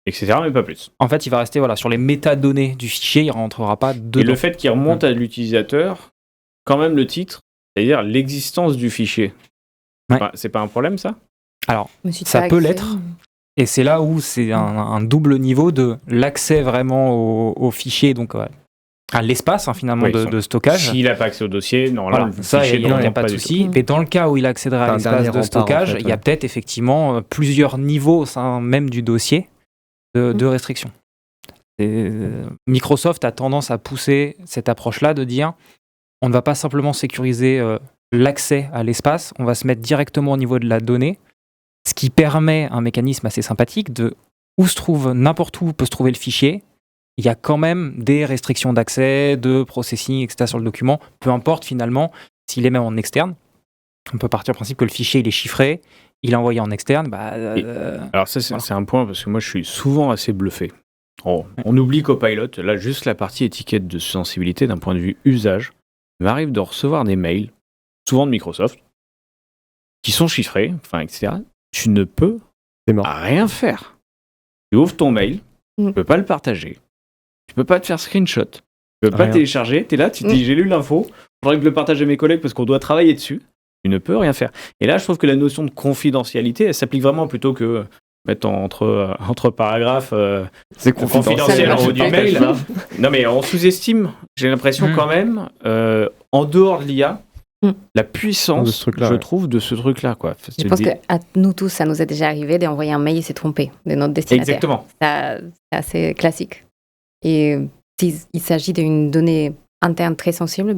etc., mais pas plus. En fait, il va rester sur les métadonnées du fichier, il ne rentrera pas dedans. Et le fait qu'il remonte à l'utilisateur, quand même le titre, c'est-à-dire l'existence du fichier. Ouais. C'est pas un problème, ça ? Alors, ça peut l'être. Et c'est là où c'est un double niveau de l'accès vraiment au fichier, donc à l'espace finalement de stockage. S'il n'a pas accès au dossier, non, là, le ça, fichier il n'y a pas de souci. Mais dans le cas où il accédera à l'espace de stockage, il y a peut-être effectivement plusieurs niveaux au sein même du dossier de restriction. Microsoft a tendance à pousser cette approche-là de dire on ne va pas simplement sécuriser l'accès à l'espace, on va se mettre directement au niveau de la donnée, ce qui permet un mécanisme assez sympathique de n'importe où peut se trouver le fichier. Il y a quand même des restrictions d'accès, de processing, etc. sur le document, peu importe finalement s'il est même en externe. On peut partir du principe que le fichier il est chiffré, il est envoyé en externe. Alors ça c'est un point parce que moi je suis souvent assez bluffé. On oublie Copilot, là juste la partie étiquette de sensibilité d'un point de vue usage. Il m'arrive de recevoir des mails, souvent de Microsoft, qui sont chiffrés, etc. Tu ne peux rien faire. Tu ouvres ton mail, tu ne peux pas le partager. Tu peux pas te faire screenshot. Tu peux pas télécharger. Tu es là, tu te dis j'ai lu l'info, il faudrait que je le partage à mes collègues parce qu'on doit travailler dessus. Tu ne peux rien faire. Et là, je trouve que la notion de confidentialité, elle s'applique vraiment plutôt que mettre entre paragraphes c'est confidentiel en haut du mail. Non, mais on sous-estime, j'ai l'impression quand même, en dehors de l'IA, la puissance, je trouve, de ce truc-là. Quoi. Je pense qu'à nous tous, ça nous est déjà arrivé d'envoyer un mail et s'est trompé de notre destinataire. Exactement. C'est assez classique. Et s'il s'agit d'une donnée interne très sensible,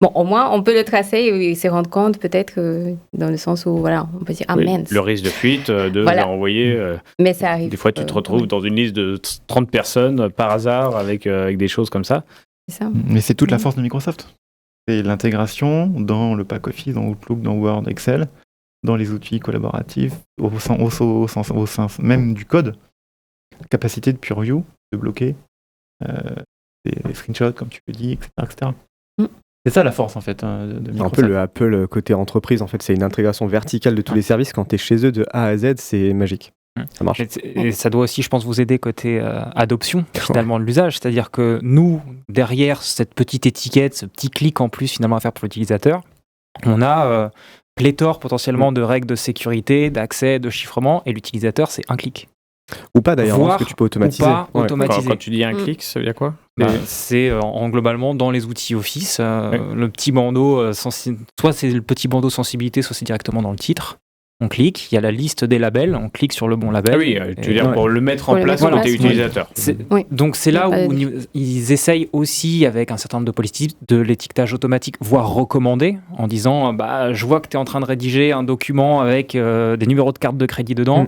au moins, on peut le tracer et se rendre compte, peut-être, dans le sens où, on peut dire, mince. Le risque de fuite, envoyer. Mais ça arrive. Des fois, tu te retrouves dans une liste de 30 personnes, par hasard, avec des choses comme ça. C'est ça. Mais c'est toute la force de Microsoft. C'est l'intégration dans le pack Office, dans Outlook, dans Word, Excel, dans les outils collaboratifs, au sens même du code. Capacité de PureView, de bloquer des screenshots, comme tu le dis, etc. C'est ça la force en fait de Microsoft. Un peu le Apple côté entreprise, en fait, c'est une intégration verticale de tous les services. Quand tu es chez eux de A à Z, c'est magique. Ça marche. Et ça doit aussi, je pense, vous aider côté adoption finalement de l'usage. C'est-à-dire que nous, derrière cette petite étiquette, ce petit clic en plus finalement à faire pour l'utilisateur, on a pléthore potentiellement de règles de sécurité, d'accès, de chiffrement, et l'utilisateur, c'est un clic. Ou pas d'ailleurs, parce que tu peux automatiser. Ou pas automatiser. Quand tu dis un clic, ça veut dire quoi ? C'est globalement dans les outils Office, le petit bandeau, soit c'est le petit bandeau sensibilité, soit c'est directement dans le titre. on clique, il y a la liste des labels, on clique sur le bon label. Ah oui, tu veux dire pour le mettre en Pour le place mettre en côté place, utilisateur. Donc c'est Il y a là pas où ils essayent aussi, avec un certain nombre de politiques, de l'étiquetage automatique, voire recommandé, en disant je vois que tu es en train de rédiger un document avec des numéros de carte de crédit dedans,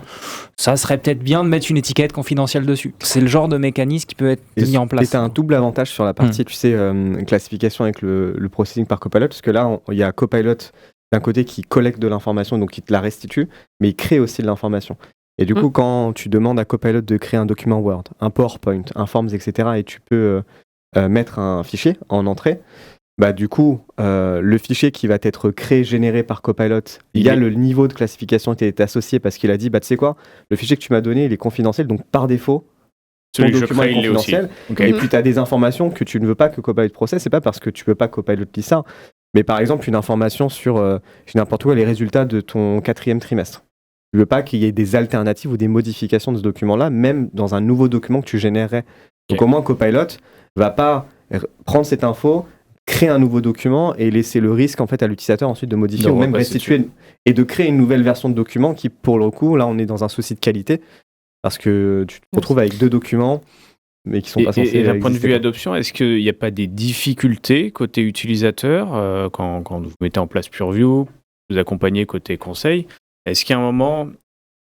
ça serait peut-être bien de mettre une étiquette confidentielle dessus. C'est le genre de mécanisme qui peut être mis en place. Et tu as un double avantage sur la partie, tu sais, classification avec le processing par Copilot, parce que là, il y a Copilot d'un côté qui collecte de l'information, donc qui te la restitue, mais il crée aussi de l'information. Et du coup, quand tu demandes à Copilot de créer un document Word, un PowerPoint, un Forms, etc., et tu peux mettre un fichier en entrée, du coup, le fichier qui va être créé, généré par Copilot, il y a le niveau de classification qui est associé parce qu'il a dit, tu sais quoi, le fichier que tu m'as donné, il est confidentiel, donc par défaut, ton document est confidentiel. Okay. Et puis tu as des informations que tu ne veux pas que Copilot processe, c'est pas parce que tu veux pas que Copilot lise ça, mais par exemple une information sur n'importe quoi les résultats de ton 4e trimestre. Tu veux pas qu'il y ait des alternatives ou des modifications de ce document-là, même dans un nouveau document que tu générerais. Donc au moins Copilot va pas prendre cette info, créer un nouveau document et laisser le risque en fait à l'utilisateur ensuite de modifier ou même restituer et de créer une nouvelle version de document qui, pour le coup, là on est dans un souci de qualité parce que tu te retrouves avec 2 documents mais qui sont pas censés. Et d'un point de vue adoption, est-ce qu'il n'y a pas des difficultés côté utilisateur quand vous mettez en place PureView, vous accompagnez côté conseil? Est-ce qu'à un moment,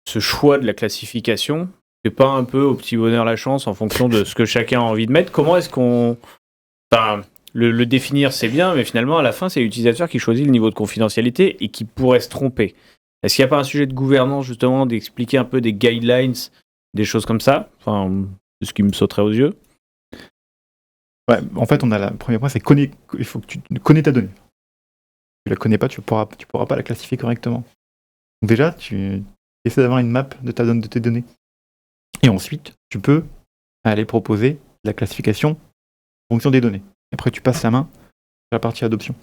ce choix de la classification fait pas un peu au petit bonheur la chance en fonction de ce que chacun a envie de mettre? Comment est-ce qu'on... Enfin, le définir, c'est bien, mais finalement, à la fin, c'est l'utilisateur qui choisit le niveau de confidentialité et qui pourrait se tromper. Est-ce qu'il n'y a pas un sujet de gouvernance, justement, d'expliquer un peu des guidelines, des choses comme ça? Enfin, c'est ce qui me sauterait aux yeux. Ouais, en fait, le premier point, c'est il faut que tu connais ta donnée. Si tu la connais pas, tu pourras pas la classifier correctement. Donc déjà, tu essaies d'avoir une map de tes données. Et ensuite, tu peux aller proposer la classification en fonction des données. Après, tu passes la main sur la partie adoption.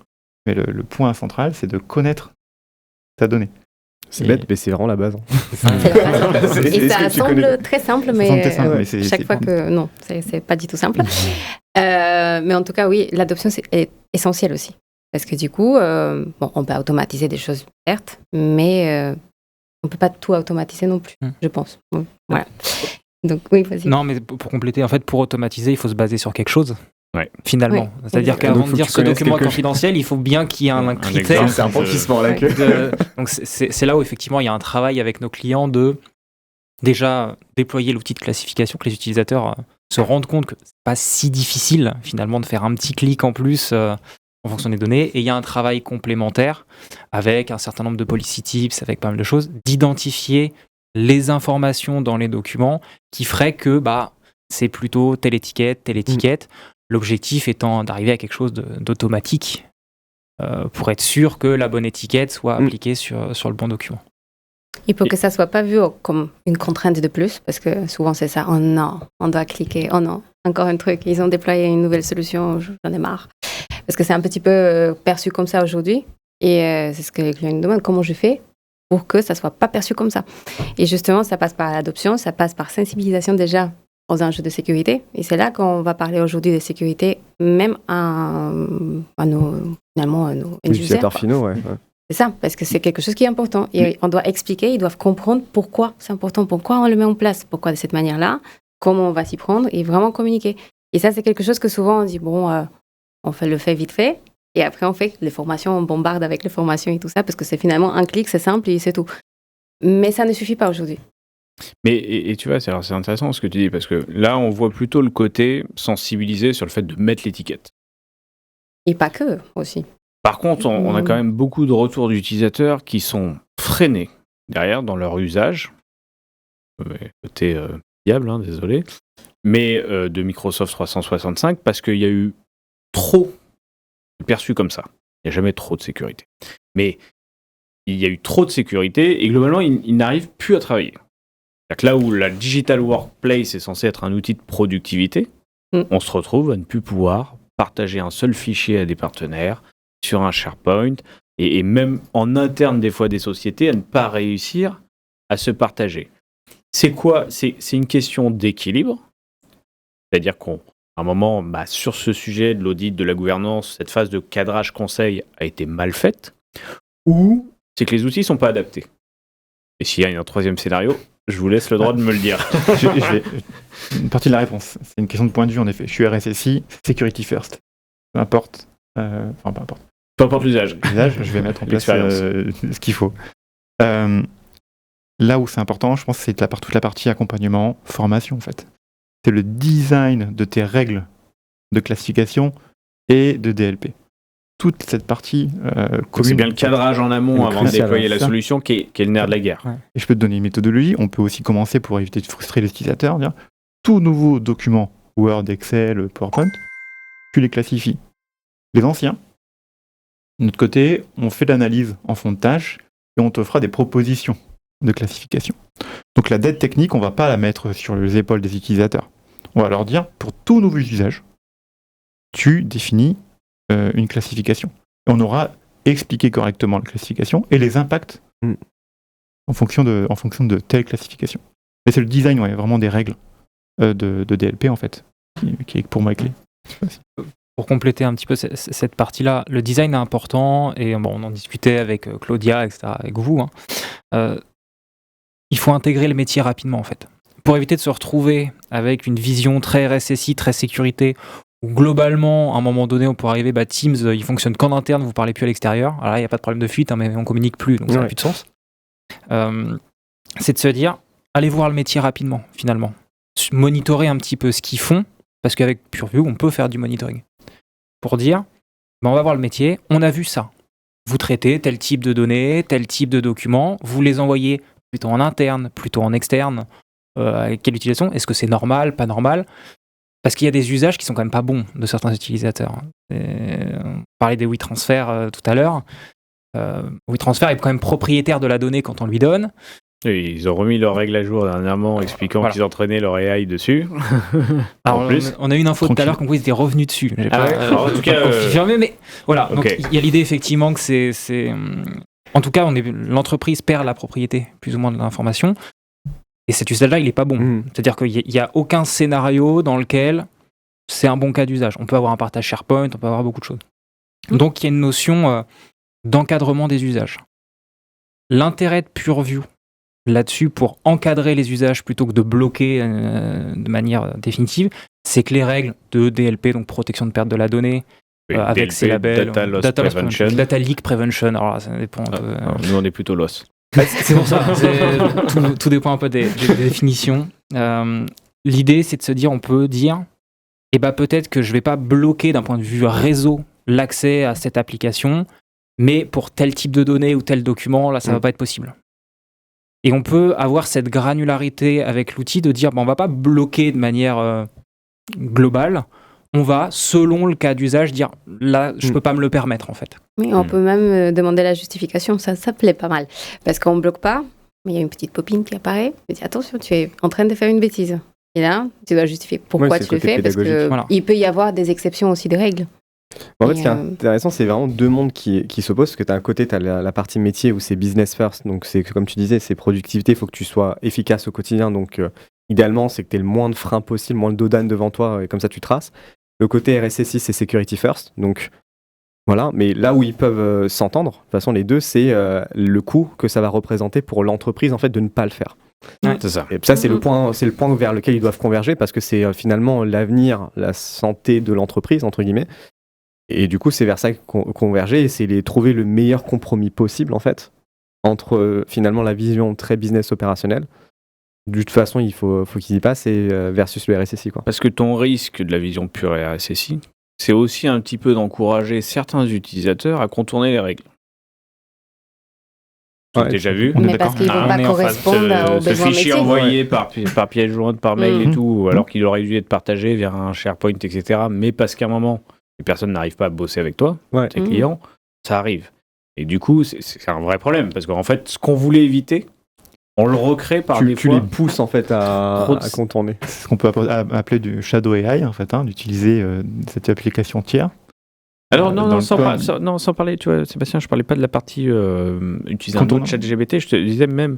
Mais le point central, c'est de connaître ta donnée. C'est bête, mais c'est vraiment la base. Et ça semble très simple, mais chaque fois que... Non, c'est pas du tout simple. Mais en tout cas, oui, l'adoption est essentielle aussi. Parce que du coup, on peut automatiser des choses, certes, mais on peut pas tout automatiser non plus, je pense. Voilà. Donc oui, vas-y. Non, mais pour compléter, en fait, pour automatiser, il faut se baser sur quelque chose. Ouais. Finalement. Oui. C'est-à-dire qu'avant de dire ce document est confidentiel, il faut bien qu'il y ait un critère. C'est un point qui se mord la queue. Donc c'est là où effectivement il y a un travail avec nos clients de déjà déployer l'outil de classification, que les utilisateurs se rendent compte que c'est pas si difficile finalement de faire un petit clic en plus en fonction des données. Et il y a un travail complémentaire avec un certain nombre de policy tips, avec pas mal de choses, d'identifier les informations dans les documents qui feraient que c'est plutôt telle étiquette. L'objectif étant d'arriver à quelque chose d'automatique pour être sûr que la bonne étiquette soit appliquée sur le bon document. Il faut que ça ne soit pas vu comme une contrainte de plus, parce que souvent c'est ça. Oh non, on doit cliquer. Oh non, encore un truc. Ils ont déployé une nouvelle solution, j'en ai marre. Parce que c'est un petit peu perçu comme ça aujourd'hui. Et c'est ce que les clients nous demandent, comment je fais pour que ça ne soit pas perçu comme ça. Et justement, ça passe par l'adoption, ça passe par sensibilisation déjà aux enjeux de sécurité. Et c'est là qu'on va parler aujourd'hui de sécurité, même à nos utilisateurs finaux, ouais. C'est ça, parce que c'est quelque chose qui est important. Et on doit expliquer, ils doivent comprendre pourquoi c'est important, pourquoi on le met en place, pourquoi de cette manière-là, comment on va s'y prendre et vraiment communiquer. Et ça, c'est quelque chose que souvent on dit, on fait le fait vite fait, et après on fait les formations, on bombarde avec les formations et tout ça, parce que c'est finalement un clic, c'est simple et c'est tout. Mais ça ne suffit pas aujourd'hui. Mais et tu vois, c'est intéressant ce que tu dis, parce que là, on voit plutôt le côté sensibilisé sur le fait de mettre l'étiquette. Et pas que, aussi. Par contre, on a quand même beaucoup de retours d'utilisateurs qui sont freinés derrière dans leur usage. Côté fiable, désolé. Mais de Microsoft 365, parce qu'il y a eu trop perçu comme ça. Il n'y a jamais trop de sécurité. Mais il y a eu trop de sécurité et globalement, ils n'arrivent plus à travailler. Là où la Digital Workplace est censée être un outil de productivité, on se retrouve à ne plus pouvoir partager un seul fichier à des partenaires sur un SharePoint et même en interne des fois des sociétés à ne pas réussir à se partager. C'est quoi ? C'est une question d'équilibre. C'est-à-dire qu'à un moment, sur ce sujet de l'audit, de la gouvernance, cette phase de cadrage conseil a été mal faite, ou c'est que les outils ne sont pas adaptés. Et s'il y a un troisième scénario, je vous laisse le droit de me le dire. Une partie de la réponse, c'est une question de point de vue en effet. Je suis RSSI, security first. Peu importe. Peu importe. Peu importe l'usage. Je vais mettre en place ce qu'il faut. Là où c'est important, je pense que c'est toute la partie accompagnement, formation en fait. C'est le design de tes règles de classification et de DLP. Toute cette partie commune. C'est bien le cadrage en amont avant de déployer la ça. solution qui est le nerf de la guerre. Ouais. Et je peux te donner une méthodologie. On peut aussi commencer pour éviter de frustrer les utilisateurs. Dire tout nouveau document Word, Excel, PowerPoint, tu les classifies. Les anciens, de notre côté, on fait l'analyse en fond de tâche et on te fera des propositions de classification. Donc la dette technique, on ne va pas la mettre sur les épaules des utilisateurs. On va leur dire, pour tout nouveau usage, tu définis une classification. On aura expliqué correctement la classification et les impacts en fonction de telle classification. Mais c'est le design, vraiment des règles de DLP, en fait, qui est pour moi clé. Pour compléter un petit peu cette partie-là, le design est important, et bon, on en discutait avec Claudia, etc., avec vous. Il faut intégrer le métier rapidement, en fait. Pour éviter de se retrouver avec une vision très RSSI, très sécurité, où globalement, à un moment donné, on pourrait arriver, Teams, il fonctionne qu'en interne, vous ne parlez plus à l'extérieur. Alors là, il n'y a pas de problème de fuite, mais on ne communique plus, donc ça n'a plus de sens. C'est de se dire, allez voir le métier rapidement, finalement. Monitorer un petit peu ce qu'ils font, parce qu'avec PureView, on peut faire du monitoring. Pour dire, on va voir le métier, on a vu ça. Vous traitez tel type de données, tel type de documents, vous les envoyez plutôt en interne, plutôt en externe, avec quelle utilisation? Est-ce que c'est normal, pas normal? Parce qu'il y a des usages qui sont quand même pas bons de certains utilisateurs. On parlait des WeTransfer tout à l'heure. WeTransfer est quand même propriétaire de la donnée quand on lui donne. Et ils ont remis leurs règles à jour dernièrement, expliquant qu'ils entraînaient leur AI dessus. Alors, on a eu une info tout à l'heure qu'on ils étaient revenus dessus. J'ai en tout cas, confirmé, mais voilà. Okay. Donc il y a l'idée effectivement que c'est en tout cas, l'entreprise perd la propriété plus ou moins de l'information. Et cet usage-là, il n'est pas bon. C'est-à-dire qu'il n'y a aucun scénario dans lequel c'est un bon cas d'usage. On peut avoir un partage SharePoint, on peut avoir beaucoup de choses. Donc il y a une notion d'encadrement des usages. L'intérêt de PureView là-dessus pour encadrer les usages plutôt que de bloquer de manière définitive, c'est que les règles de DLP, donc protection de perte de la donnée, avec ses labels, Data Leak Prevention, alors là, ça dépend. Nous on est plutôt loss. C'est pour ça, tout dépend un peu des définitions. L'idée c'est de se dire, on peut dire, peut-être que je ne vais pas bloquer d'un point de vue réseau l'accès à cette application, mais pour tel type de données ou tel document, là ça ne va pas être possible. Et on peut avoir cette granularité avec l'outil de dire, on ne va pas bloquer de manière globale, on va, selon le cas d'usage, dire, là, je ne peux pas me le permettre, en fait. Oui, on peut même demander la justification, ça plaît pas mal. Parce qu'on ne bloque pas, mais il y a une petite popine qui apparaît, et dit, attention, tu es en train de faire une bêtise. Et là, tu dois justifier pourquoi tu le fais, parce qu'il peut y avoir des exceptions aussi des règles. En fait, ce qui est intéressant, c'est vraiment deux mondes qui s'opposent, parce que d'un côté, tu as la partie métier où c'est business first, donc c'est comme tu disais, c'est productivité, il faut que tu sois efficace au quotidien, donc idéalement, c'est que tu aies le moins de freins possible, moins de dos d'âne devant toi, et comme ça, tu traces. Le côté RSSI, c'est security first, donc voilà, mais là où ils peuvent s'entendre, de toute façon, les deux, c'est le coût que ça va représenter pour l'entreprise, en fait, de ne pas le faire. Ouais, c'est ça. Et ça, c'est le point vers lequel ils doivent converger, parce que c'est finalement l'avenir, la santé de l'entreprise, entre guillemets. Et du coup, c'est vers ça converger, et c'est trouver le meilleur compromis possible, en fait, entre finalement la vision très business opérationnelle. De toute façon, il faut qu'ils y passent, et versus le RSSI, quoi. Parce que ton risque de la vision pure RSSI, c'est aussi un petit peu d'encourager certains utilisateurs à contourner les règles. Tu as déjà vu? Mais parce qu'ils ne vont pas correspondre aux besoins métiers. Ce fichier envoyé par pièce jointe, par mail et tout, alors qu'il aurait dû être partagé vers un SharePoint, etc. Mais parce qu'à un moment, les personnes n'arrivent pas à bosser avec toi, tes clients, ça arrive. Et du coup, c'est un vrai problème, parce qu'en fait, ce qu'on voulait éviter, on le recrée par des fois. Tu les pousses en fait à contourner. C'est ce qu'on peut appeler du shadow AI, en fait, d'utiliser cette application tiers. Alors sans parler, tu vois, Sébastien, je parlais pas de la partie utiliser un autre ChatGPT, je te disais même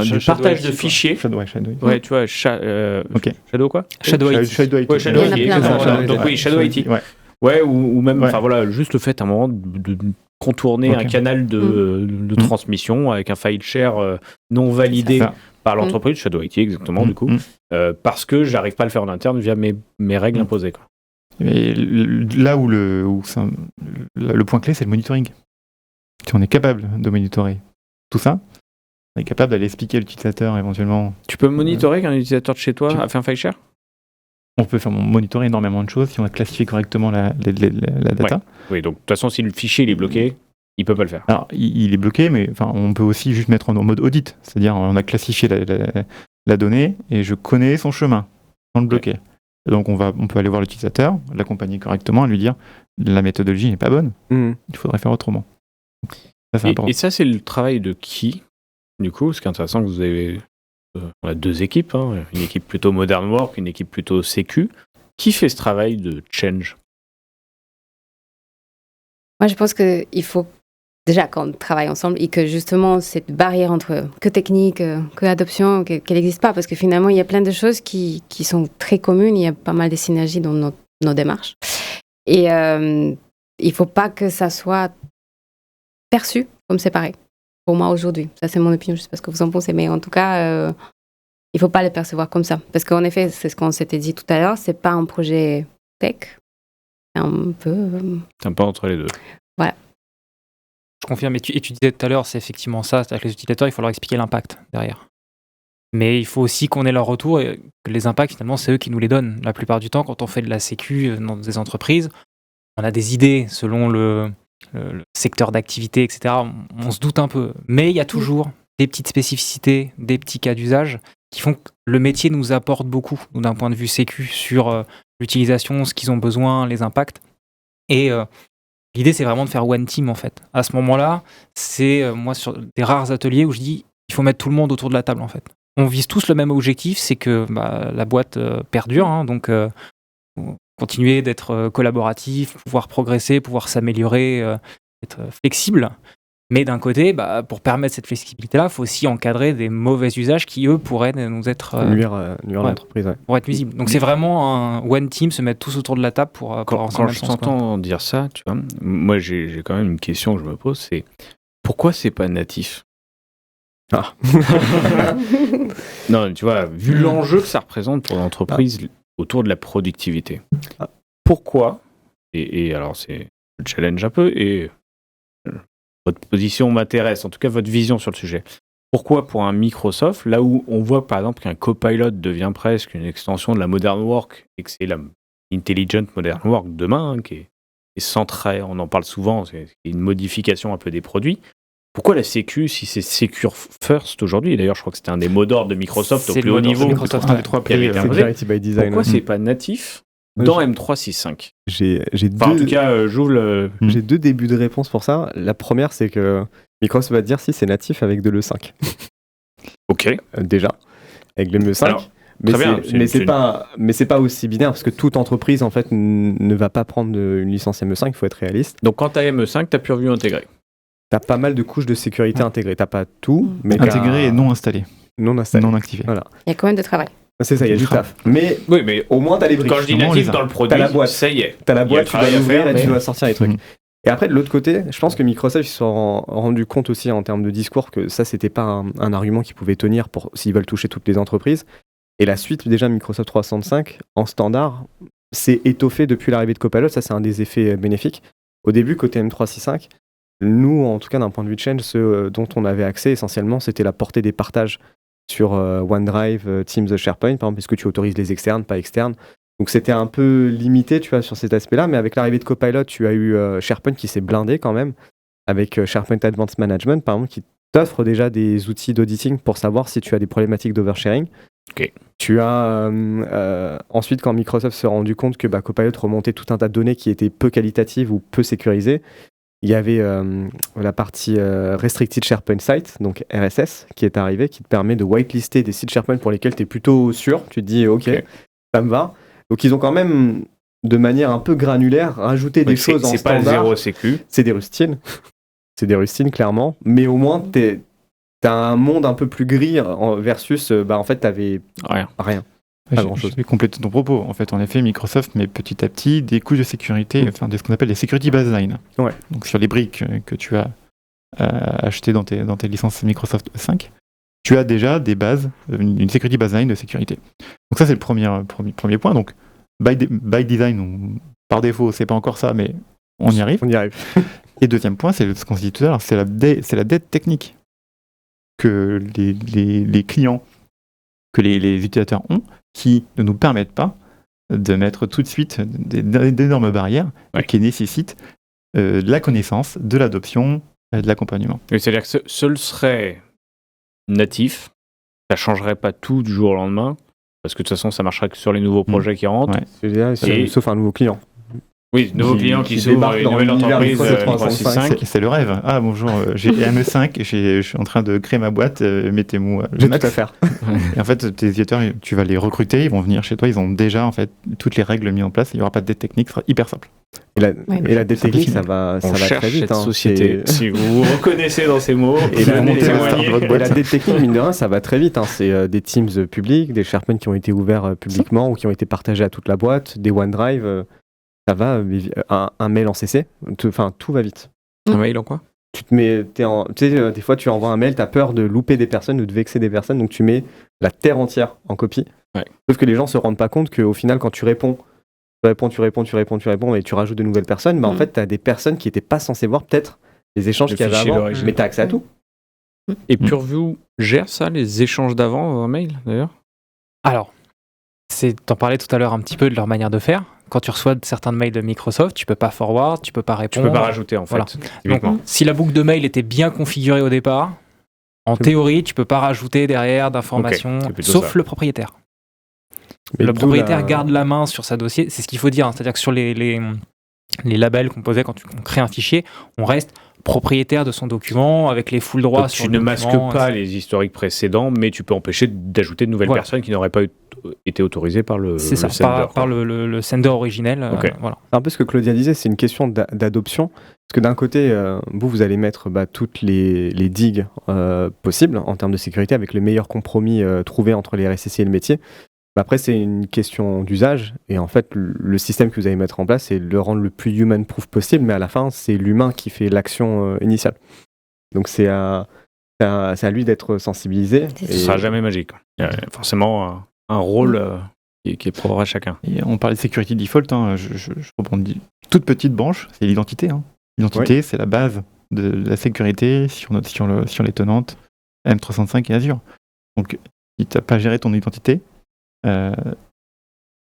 du partage de fichiers. Shadow. Ouais, tu vois, Shadow quoi? Shadow IT. Shadow IT. Ouais, Shadow IT. Donc oui, Shadow IT. Ouais, ou même, enfin voilà, juste le fait à un moment de contourner un canal de transmission avec un file share non validé par l'entreprise, Shadow IT exactement du coup, parce que j'arrive pas à le faire en interne via mes règles imposées. Quoi. Et là où le point clé, c'est le monitoring. Si on est capable de monitorer tout ça, on est capable d'aller expliquer à l'utilisateur éventuellement. Tu peux monitorer qu'un utilisateur de chez toi a fait un file share ? On peut monitorer énormément de choses si on a classifié correctement la data. Oui, donc de toute façon, si le fichier il est bloqué, il peut pas le faire. Alors, il est bloqué, mais on peut aussi juste mettre en mode audit. C'est-à-dire, on a classifié la donnée et je connais son chemin sans le bloquer. Et donc, on peut aller voir l'utilisateur, l'accompagner correctement et lui dire la méthodologie n'est pas bonne, il faudrait faire autrement. Ça, c'est important. Et ça, c'est le travail de qui, du coup ? Ce qui est intéressant, que vous avez on a 2 équipes, une équipe plutôt Modern Work, une équipe plutôt Sécu. Qui fait ce travail de change ? Moi, je pense qu'il faut déjà qu'on travaille ensemble et que justement cette barrière entre que technique, que adoption, qu'elle n'existe pas, parce que finalement, il y a plein de choses qui sont très communes, il y a pas mal de synergies dans nos démarches. Et il ne faut pas que ça soit perçu comme séparé, pour moi aujourd'hui. Ça, c'est mon opinion, je ne sais pas ce que vous en pensez, mais en tout cas, il ne faut pas le percevoir comme ça. Parce qu'en effet, c'est ce qu'on s'était dit tout à l'heure, ce n'est pas un projet tech, c'est un peu... C'est un peu entre les deux. Voilà. Je confirme, et tu disais tout à l'heure, c'est effectivement ça, c'est-à-dire que les utilisateurs, il faut leur expliquer l'impact derrière. Mais il faut aussi qu'on ait leur retour et que les impacts, finalement, c'est eux qui nous les donnent. La plupart du temps, quand on fait de la sécu dans des entreprises, on a des idées selon le secteur d'activité, etc. On se doute un peu. Mais il y a toujours des petites spécificités, des petits cas d'usage qui font que le métier nous apporte beaucoup, d'un point de vue sécu, sur l'utilisation, ce qu'ils ont besoin, les impacts. Et l'idée, c'est vraiment de faire one team, en fait. À ce moment-là, c'est, moi, sur des rares ateliers où je dis, il faut mettre tout le monde autour de la table, en fait. On vise tous le même objectif, c'est que la boîte perdure, donc continuer d'être collaboratif, pouvoir progresser, pouvoir s'améliorer, être flexible. Mais d'un côté, pour permettre cette flexibilité-là, il faut aussi encadrer des mauvais usages qui, eux, pourraient nous être... nuire à l'entreprise. Ouais. Pour être nuisibles. Donc c'est vraiment un one team, se mettre tous autour de la table pour quand je t'entends dire ça, tu vois, moi j'ai quand même une question que je me pose, c'est pourquoi c'est pas natif ? Non, tu vois, vu l'enjeu que ça représente pour l'entreprise autour de la productivité, pourquoi, et alors c'est le challenge un peu, et votre position m'intéresse, en tout cas votre vision sur le sujet. Pourquoi pour un Microsoft, là où on voit par exemple qu'un Copilot devient presque une extension de la Modern Work, et que c'est la Intelligent Modern Work demain, qui est centrée, on en parle souvent, c'est une modification un peu des produits. Pourquoi la sécu, si c'est Secure First aujourd'hui, et d'ailleurs je crois que c'était un des mots d'ordre de Microsoft au plus haut niveau, Microsoft, un des 3 Security by Design. Pourquoi c'est pas natif dans M365 ? J'ai en tout cas, j'ouvre le... J'ai 2 débuts de réponse pour ça. La première, c'est que Microsoft va te dire si c'est natif avec de l'E5. Ok. Déjà, avec le ME5. Alors, mais c'est pas aussi binaire parce que toute entreprise en fait ne va pas prendre une licence ME5, il faut être réaliste. Donc quand tu as ME5, tu as PureView intégré. Tu as pas mal de couches de sécurité intégrées. Tu pas tout, mais intégré et non installé. Non installé. Non activé. Voilà. Il y a quand même de travail. C'est ça, il y a du taf. Mais au moins tu as les briques. Quand je dis natif dans le produit, t'as la boîte. Ça y est. Tu as la boîte, tu dois l'ouvrir et tu dois sortir les trucs. Et après, de l'autre côté, je pense que Microsoft se sont rendu compte aussi en termes de discours que ça, c'était pas un argument qui pouvait tenir pour s'ils veulent toucher toutes les entreprises. Et la suite, déjà, Microsoft 365, en standard, s'est étoffée depuis l'arrivée de Copilot. Ça, c'est un des effets bénéfiques. Au début, côté M365, nous, en tout cas, d'un point de vue de change, ce dont on avait accès essentiellement, c'était la portée des partages sur OneDrive, Teams, SharePoint, par exemple, est-ce que tu autorises les externes, pas externes. Donc c'était un peu limité, tu vois, sur cet aspect-là, mais avec l'arrivée de Copilot, tu as eu SharePoint qui s'est blindé quand même, avec SharePoint Advanced Management, par exemple, qui t'offre déjà des outils d'auditing pour savoir si tu as des problématiques d'oversharing. Okay. Tu as ensuite, quand Microsoft s'est rendu compte que Copilot remontait tout un tas de données qui étaient peu qualitatives ou peu sécurisées, il y avait la partie Restricted SharePoint Site, donc RSS, qui est arrivée, qui te permet de whitelister des sites SharePoint pour lesquels tu es plutôt sûr, tu te dis ok, ça me va. Donc ils ont quand même, de manière un peu granulaire, rajouté des choses en standard. C'est pas zéro sécu. C'est des rustines. C'est des rustines, clairement. Mais au moins, t'as un monde un peu plus gris versus, en fait, t'avais rien. Pas grand-chose. Je vais compléter ton propos. En fait, en effet, Microsoft met petit à petit des couches de sécurité, enfin de ce qu'on appelle les security baseline. Ouais. Donc sur les briques que tu as achetées dans tes licences Microsoft 5, tu as déjà des bases, une security baseline de sécurité. Donc ça, c'est le premier point. Donc by design, par défaut, c'est pas encore ça, mais on y arrive. On y arrive. Et deuxième point, c'est ce qu'on s'est dit tout à l'heure, c'est la dette technique que les clients, que les utilisateurs ont, qui ne nous permettent pas de mettre tout de suite d'énormes barrières et qui nécessitent de la connaissance, de l'adoption, de l'accompagnement. C'est-à-dire que seul serait natif, ça changerait pas tout du jour au lendemain, parce que de toute façon, ça marchera que sur les nouveaux projets qui rentrent. Ouais. Sauf un nouveau client. Oui, nouveau client qui s'ouvre, une nouvelle entreprise, 365. C'est le rêve. Ah bonjour, j'ai ME5, je suis en train de créer ma boîte, mettez-moi J'ai tout à faire. Et en fait, tes utilisateurs, tu vas les recruter, ils vont venir chez toi, ils ont déjà en fait toutes les règles mises en place, il n'y aura pas de dette technique, ce sera hyper simple. Et la dette technique, ça va très vite. Cette société. Si vous vous reconnaissez dans ces mots, et la dette technique, mine de rien, ça va très vite. C'est des Teams publics, des SharePoint qui ont été ouverts publiquement ou qui ont été partagés à toute la boîte, des OneDrive. Ça va, un mail en CC, tout va vite. Un mail en quoi ? Tu te mets, des fois tu envoies un mail, tu as peur de louper des personnes ou de vexer des personnes, donc tu mets la terre entière en copie. Ouais. Sauf que les gens se rendent pas compte qu'au final, quand tu réponds, et tu rajoutes de nouvelles personnes, en fait, tu as des personnes qui n'étaient pas censées voir peut-être les échanges qu'il y avait avant, mais tu as accès à tout. Et Purview gère ça, les échanges d'avant en mail, d'ailleurs ? Alors, t'en parlais tout à l'heure un petit peu de leur manière de faire. Quand tu reçois certains mails de Microsoft, tu peux pas forward, tu peux pas répondre. Tu peux pas rajouter en fait. Voilà. Donc, si la boucle de mail était bien configurée au départ, en théorie, tu peux pas rajouter derrière d'informations, sauf le propriétaire. Mais le propriétaire garde la main sur sa dossier. C'est ce qu'il faut dire. C'est-à-dire que sur les labels qu'on posait quand on crée un fichier, on reste propriétaire de son document avec les full droits. Donc, tu ne masques pas les historiques précédents, mais tu peux empêcher d'ajouter de nouvelles personnes qui n'auraient pas été autorisées par le sender. Par le sender originel. Voilà. C'est un peu ce que Claudia disait, c'est une question d'adoption. Parce que d'un côté, vous allez mettre toutes les digues possibles en termes de sécurité avec le meilleur compromis trouvé entre les RSSI et le métier. Après, c'est une question d'usage, et en fait, le système que vous allez mettre en place, c'est de le rendre le plus human-proof possible, mais à la fin, c'est l'humain qui fait l'action initiale. Donc c'est à lui d'être sensibilisé. Ce ne sera jamais magique. Il y a forcément un rôle qui est propre à chacun. Et on parlait de security default, je rebondis. Toute petite branche, c'est l'identité. L'identité, c'est la base de la sécurité sur les tenantes M365 et Azure. Donc, si tu n'as pas géré ton identité,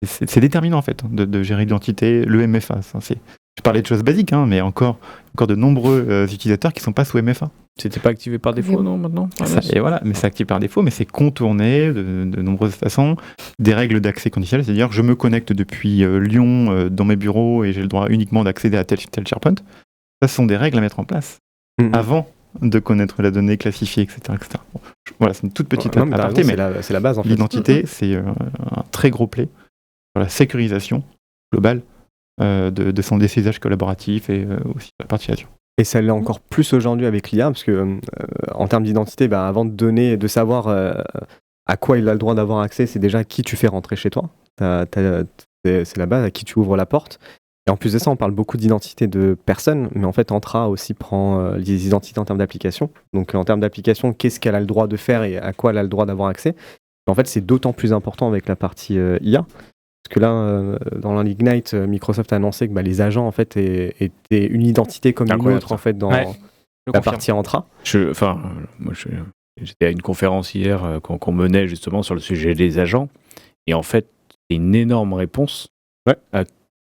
c'est déterminant en fait de gérer l'identité, le MFA. Je parlais de choses basiques, mais encore de nombreux utilisateurs qui ne sont pas sous MFA. C'était pas activé par défaut, non, maintenant Et voilà, mais c'est activé par défaut, mais c'est contourné de nombreuses façons. Des règles d'accès conditionnel, c'est-à-dire je me connecte depuis Lyon dans mes bureaux et j'ai le droit uniquement d'accéder à tel SharePoint. Ça, ce sont des règles à mettre en place avant de connaître la donnée classifiée, etc. Voilà, c'est une toute petite aparté, mais c'est la base en fait. L'identité, c'est un très gros play sur la sécurisation globale de son usages collaboratifs et aussi la partie Azure. Et ça l'est encore plus aujourd'hui avec l'IA, parce que en termes d'identité, avant de savoir à quoi il a le droit d'avoir accès, c'est déjà qui tu fais rentrer chez toi. C'est la base, à qui tu ouvres la porte. Et en plus de ça, on parle beaucoup d'identité de personnes, mais en fait, Entra aussi prend les identités en termes d'application. Donc, en termes d'application, qu'est-ce qu'elle a le droit de faire et à quoi elle a le droit d'avoir accès. En fait, c'est d'autant plus important avec la partie IA. Parce que là, dans l'Ignite, Microsoft a annoncé que les agents en fait, étaient une identité comme une autre en fait, dans la partie Entra. Moi, j'étais à une conférence hier qu'on menait justement sur le sujet des agents. Et en fait, c'est une énorme réponse à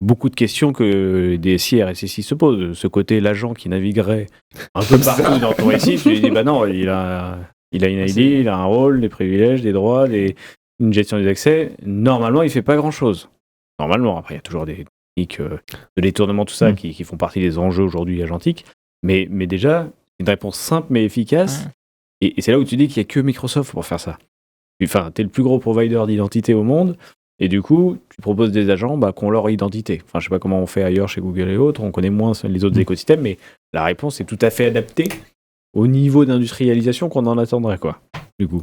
beaucoup de questions que les DSI et RSSI se posent. Ce côté, l'agent qui naviguerait un peu partout dans ton SI, tu lui dis, non, il a une ID, il a un rôle, des privilèges, des droits, une gestion des accès. Normalement, il ne fait pas grand-chose. Normalement, après, il y a toujours des techniques de détournement, tout ça, qui font partie des enjeux aujourd'hui agentiques. Mais déjà, une réponse simple mais efficace. Et c'est là où tu dis qu'il n'y a que Microsoft pour faire ça. Enfin, tu es le plus gros provider d'identité au monde. Et du coup, tu proposes des agents qui ont leur identité. Enfin, je sais pas comment on fait ailleurs chez Google et autres, on connaît moins les autres écosystèmes, mais la réponse est tout à fait adaptée au niveau d'industrialisation qu'on en attendrait, du coup.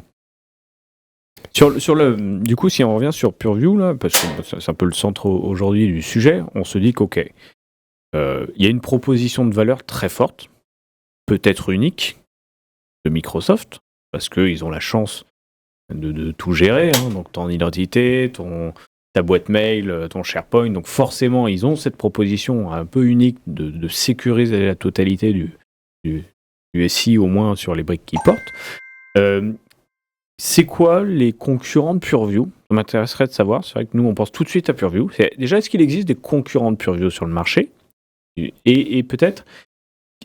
Du coup, si on revient sur PureView, là, parce que c'est un peu le centre aujourd'hui du sujet, on se dit qu'ok, il y a une proposition de valeur très forte, peut-être unique, de Microsoft, parce qu'ils ont la chance de tout gérer, hein, donc ton identité, ta boîte mail, ton SharePoint, donc forcément ils ont cette proposition un peu unique de sécuriser la totalité du SI, au moins sur les briques qu'ils portent. C'est quoi les concurrents de PureView ? Ça m'intéresserait de savoir, c'est vrai que nous on pense tout de suite à PureView. Déjà, est-ce qu'il existe des concurrents de PureView sur le marché ? Et peut-être,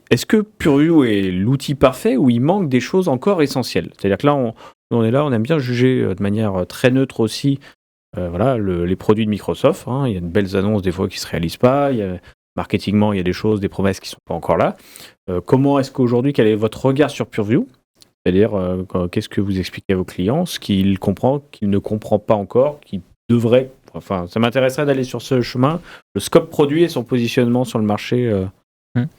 est-ce que PureView est l'outil parfait ou il manque des choses encore essentielles ? C'est-à-dire que là, on est là, on aime bien juger de manière très neutre aussi les produits de Microsoft. Hein. Il y a de belles annonces des fois qui ne se réalisent pas. Marketingement, il y a des choses, des promesses qui ne sont pas encore là. Comment est-ce qu'aujourd'hui, quel est votre regard sur PureView ? C'est-à-dire, qu'est-ce que vous expliquez à vos clients, ce qu'il comprend, qu'il ne comprend pas encore, qu'il devrait... Enfin, ça m'intéresserait d'aller sur ce chemin. Le scope produit et son positionnement sur le marché,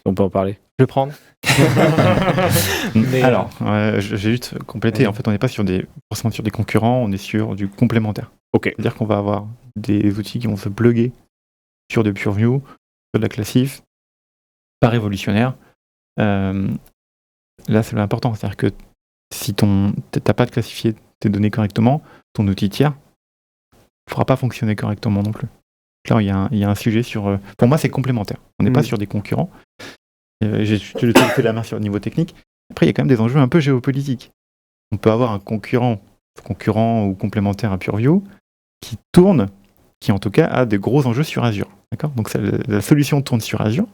on peut en parler. Je vais prendre. Alors, j'ai juste complété. En fait, on n'est pas forcément sur des concurrents, on est sur du complémentaire. Ok. C'est-à-dire qu'on va avoir des outils qui vont se plugger sur de PureView, sur de la Classif, pas révolutionnaire. Là, c'est l'important. C'est-à-dire que si tu n'as pas de classifié tes données correctement, ton outil tiers ne pourra pas fonctionner correctement non plus. Là, il y a un sujet sur... Pour moi, c'est complémentaire. On n'est pas sur des concurrents. J'ai fait la main sur le niveau technique. Après, il y a quand même des enjeux un peu géopolitiques. On peut avoir un concurrent ou complémentaire à PureView qui en tout cas a des gros enjeux sur Azure. D'accord ? Donc la solution tourne sur Azure.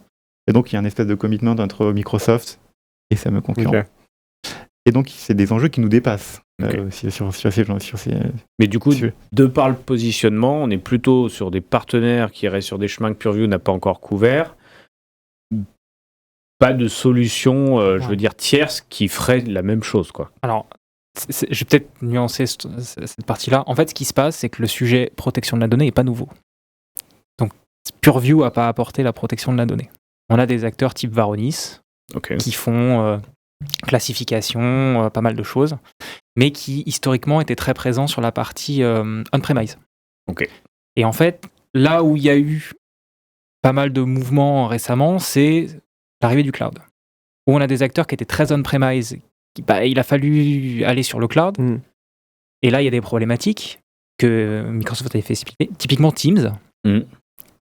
Et donc, il y a un espèce de commitment entre Microsoft et sa concurrent. Okay. Et donc, c'est des enjeux qui nous dépassent. Sur ces... Mais du coup, de par le positionnement, on est plutôt sur des partenaires qui iraient sur des chemins que PureView n'a pas encore couverts. Pas de solution, je veux dire, tierce qui ferait la même chose, quoi. Alors, je vais peut-être nuancer cette partie-là. En fait, ce qui se passe, c'est que le sujet protection de la donnée n'est pas nouveau. Donc, PureView n'a pas apporté la protection de la donnée. On a des acteurs type Varonis qui font classification, pas mal de choses, mais qui, historiquement, étaient très présents sur la partie on-premise. Et en fait, là où il y a eu pas mal de mouvements récemment, c'est l'arrivée du cloud, où on a des acteurs qui étaient très on-premise, il a fallu aller sur le cloud, et là il y a des problématiques que Microsoft avait fait expliquer, typiquement Teams.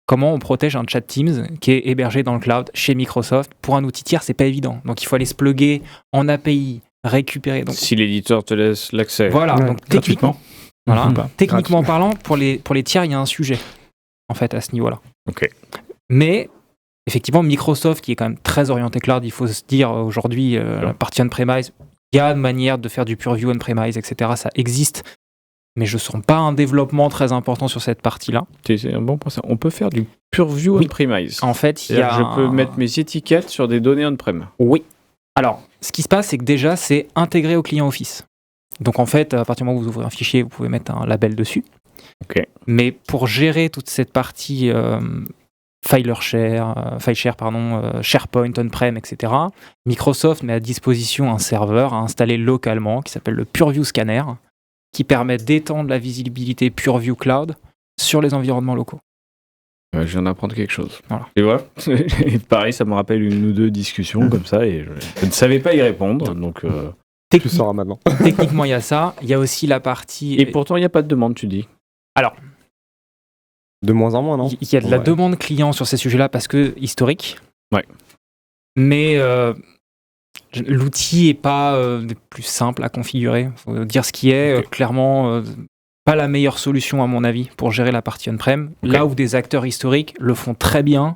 Comment on protège un chat Teams qui est hébergé dans le cloud chez Microsoft? Pour un outil tiers, c'est pas évident, donc il faut aller se plugger en API, récupérer. Donc, si l'éditeur te laisse l'accès. Voilà, donc techniquement parlant, pour les tiers, il y a un sujet en fait à ce niveau-là. Mais effectivement, Microsoft, qui est quand même très orienté cloud, il faut se dire aujourd'hui, la partie on-premise, il y a une manière de faire du PureView on-premise, etc. Ça existe, mais je ne sens pas un développement très important sur cette partie-là. C'est un bon point. On peut faire du PureView on-premise. En fait, je peux mettre mes étiquettes sur des données on-prem. Oui. Alors, ce qui se passe, c'est que déjà, c'est intégré au client Office. Donc en fait, à partir du moment où vous ouvrez un fichier, vous pouvez mettre un label dessus. Mais pour gérer toute cette partie FileShare, SharePoint on-prem, etc., Microsoft met à disposition un serveur à installer localement qui s'appelle le PureView Scanner, qui permet d'étendre la visibilité PureView Cloud sur les environnements locaux. Je viens d'apprendre quelque chose. Voilà. Tu vois, pareil, ça me rappelle une ou deux discussions comme ça, et je ne savais pas y répondre. Donc, tu sauras maintenant. Techniquement, il y a ça. Il y a aussi la partie... Et pourtant, il n'y a pas de demande, tu dis. Alors... De moins en moins, non ? Il y a de la demande client sur ces sujets-là parce que historique. Ouais. Mais l'outil n'est pas plus simple à configurer. Il faut dire ce qui est. Clairement, pas la meilleure solution, à mon avis, pour gérer la partie on-prem. Là où des acteurs historiques le font très bien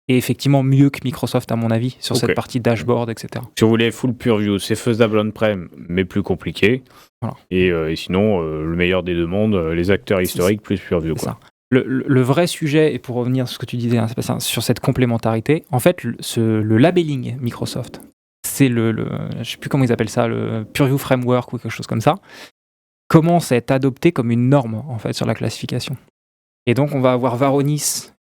et effectivement mieux que Microsoft, à mon avis, sur cette partie dashboard, etc. Si vous voulez full PureView, c'est faisable on-prem, mais plus compliqué. Voilà. Et sinon, le meilleur des deux mondes, les acteurs historiques plus PureView. C'est ça. Le vrai sujet, et pour revenir sur ce que tu disais, sur cette complémentarité, en fait, le labeling Microsoft, c'est je ne sais plus comment ils appellent ça, le PureView Framework ou quelque chose comme ça, commence à être adopté comme une norme, en fait, sur la classification. Et donc, on va avoir Varonis,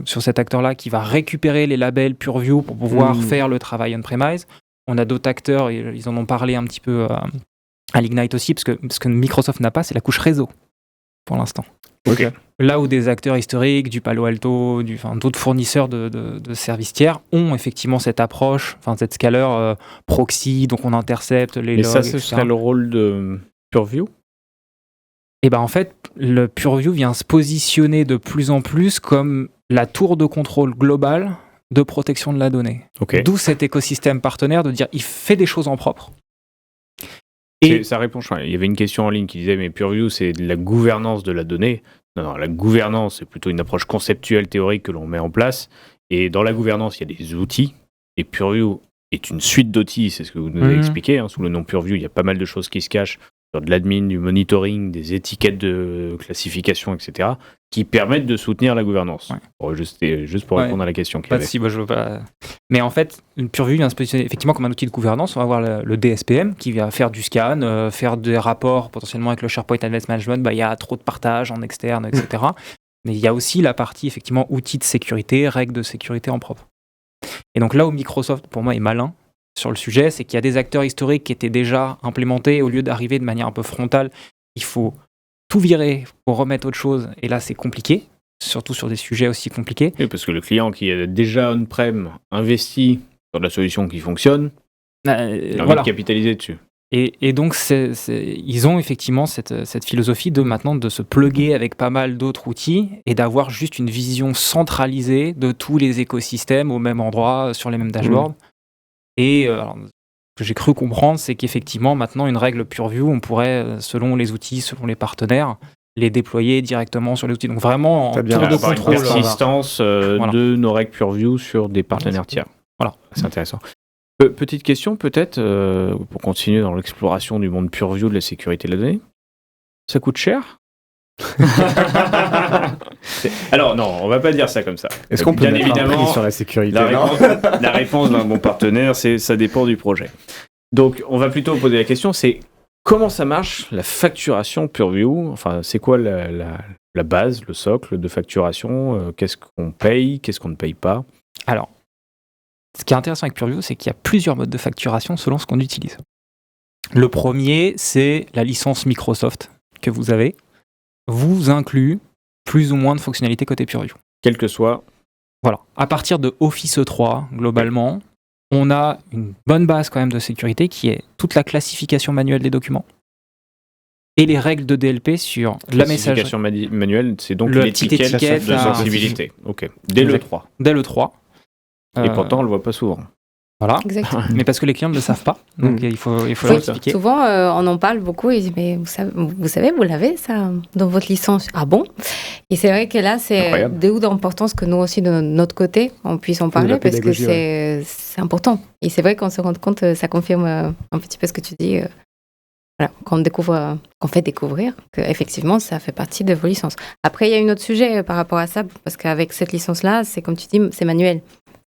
sur cet acteur-là, qui va récupérer les labels PureView pour pouvoir faire le travail on-premise. On a d'autres acteurs, et ils en ont parlé un petit peu à l'Ignite aussi, parce que ce que Microsoft n'a pas, c'est la couche réseau, pour l'instant. Ok. Là où des acteurs historiques, du Palo Alto, d'autres fournisseurs de services tiers ont effectivement cette approche, cette scaleur proxy, donc on intercepte les Et logs, ça, ce etc. serait le rôle de Purview? Et en fait, le Purview vient se positionner de plus en plus comme la tour de contrôle globale de protection de la donnée. Ok. D'où cet écosystème partenaire de dire il fait des choses en propre. Ça répond. Il y avait une question en ligne qui disait mais Purview, c'est de la gouvernance de la donnée. Non, la gouvernance, c'est plutôt une approche conceptuelle, théorique que l'on met en place. Et dans la gouvernance, il y a des outils. Et Purview est une suite d'outils, c'est ce que vous nous avez expliqué. Sous le nom Purview, il y a pas mal de choses qui se cachent sur de l'admin, du monitoring, des étiquettes de classification, etc., qui permettent de soutenir la gouvernance. Ouais. Juste pour répondre à la question qu'il y avait. Je veux pas. Mais en fait, une Purview vient se positionner effectivement comme un outil de gouvernance. On va avoir le DSPM qui va faire du scan, faire des rapports potentiellement avec le SharePoint Advanced Management. Il y a trop de partage en externe, etc. Mais il y a aussi la partie effectivement outils de sécurité, règles de sécurité en propre. Et donc là où Microsoft, pour moi, est malin sur le sujet, c'est qu'il y a des acteurs historiques qui étaient déjà implémentés. Au lieu d'arriver de manière un peu frontale, il faut tout virer pour remettre autre chose. Et là, c'est compliqué, surtout sur des sujets aussi compliqués. Oui, parce que le client qui est déjà on-prem investi sur la solution qui fonctionne, il a envie de capitaliser dessus. Et donc, ils ont effectivement cette philosophie de maintenant de se plugger avec pas mal d'autres outils et d'avoir juste une vision centralisée de tous les écosystèmes au même endroit, sur les mêmes dashboards. Et alors, ce que j'ai cru comprendre, c'est qu'effectivement, maintenant, une règle Purview, on pourrait, selon les outils, selon les partenaires, les déployer directement sur les outils. Donc vraiment, en tour de contrôle. Une persistance de nos règles Purview sur des partenaires tiers. Voilà, c'est intéressant. Petite question peut-être, pour continuer dans l'exploration du monde Purview de la sécurité de la donnée. Ça coûte cher? Alors non, on va pas dire ça comme ça. Est-ce qu'on peut bien mettre évidemment un prix sur la sécurité? La réponse d'un bon partenaire, ça dépend du projet. Donc on va plutôt poser la question, c'est comment ça marche la facturation Purview? Enfin, c'est quoi la base, le socle de facturation? Qu'est-ce qu'on paye? Qu'est-ce qu'on ne paye pas? Alors, ce qui est intéressant avec Purview, c'est qu'il y a plusieurs modes de facturation selon ce qu'on utilise. Le premier, c'est la licence Microsoft que vous avez. Vous inclut plus ou moins de fonctionnalités côté Purview. Quel que soit. Voilà. À partir de Office E3, globalement, on a une bonne base quand même de sécurité qui est toute la classification manuelle des documents et les règles de DLP sur la messagerie. Classification manuelle, c'est donc l'étiquette de sensibilité. Ok. Dès le 3. Dès le 3. Et pourtant, on le voit pas souvent. Voilà. Exactement. Mais parce que les clients ne le savent pas. Donc il faut leur expliquer. Souvent, on en parle beaucoup. Et mais vous savez, vous l'avez ça dans votre licence. Ah bon? Et c'est vrai que là, c'est d'où l'importance que nous aussi, de notre côté, on puisse en parler parce que c'est important. Et c'est vrai qu'on se rend compte, ça confirme un petit peu ce que tu dis. Voilà, qu'on fait découvrir qu'effectivement, ça fait partie de vos licences. Après, il y a un autre sujet par rapport à ça, parce qu'avec cette licence-là, c'est comme tu dis, c'est manuel.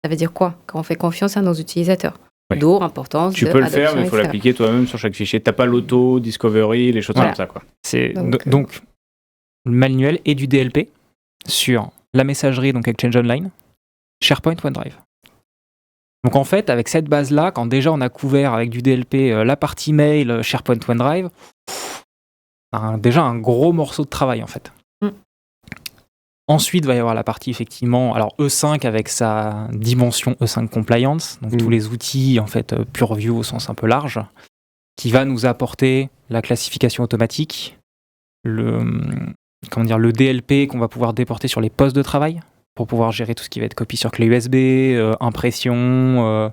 Ça veut dire quoi? Quand on fait confiance à nos utilisateurs. Oui. D'où l'importance tu peux le faire, mais il faut l'appliquer toi-même sur chaque fichier. T'as pas l'auto, Discovery, les choses comme ça, quoi. Donc, le manuel et du DLP sur la messagerie, donc Exchange Online, SharePoint, OneDrive. Donc en fait, avec cette base-là, quand déjà on a couvert avec du DLP la partie mail, SharePoint, OneDrive, déjà un gros morceau de travail en fait. Ensuite, il va y avoir la partie effectivement, alors E5 avec sa dimension E5 Compliance, donc tous les outils en fait Purview au sens un peu large, qui va nous apporter la classification automatique, le DLP qu'on va pouvoir déporter sur les postes de travail pour pouvoir gérer tout ce qui va être copie sur clé USB, impression,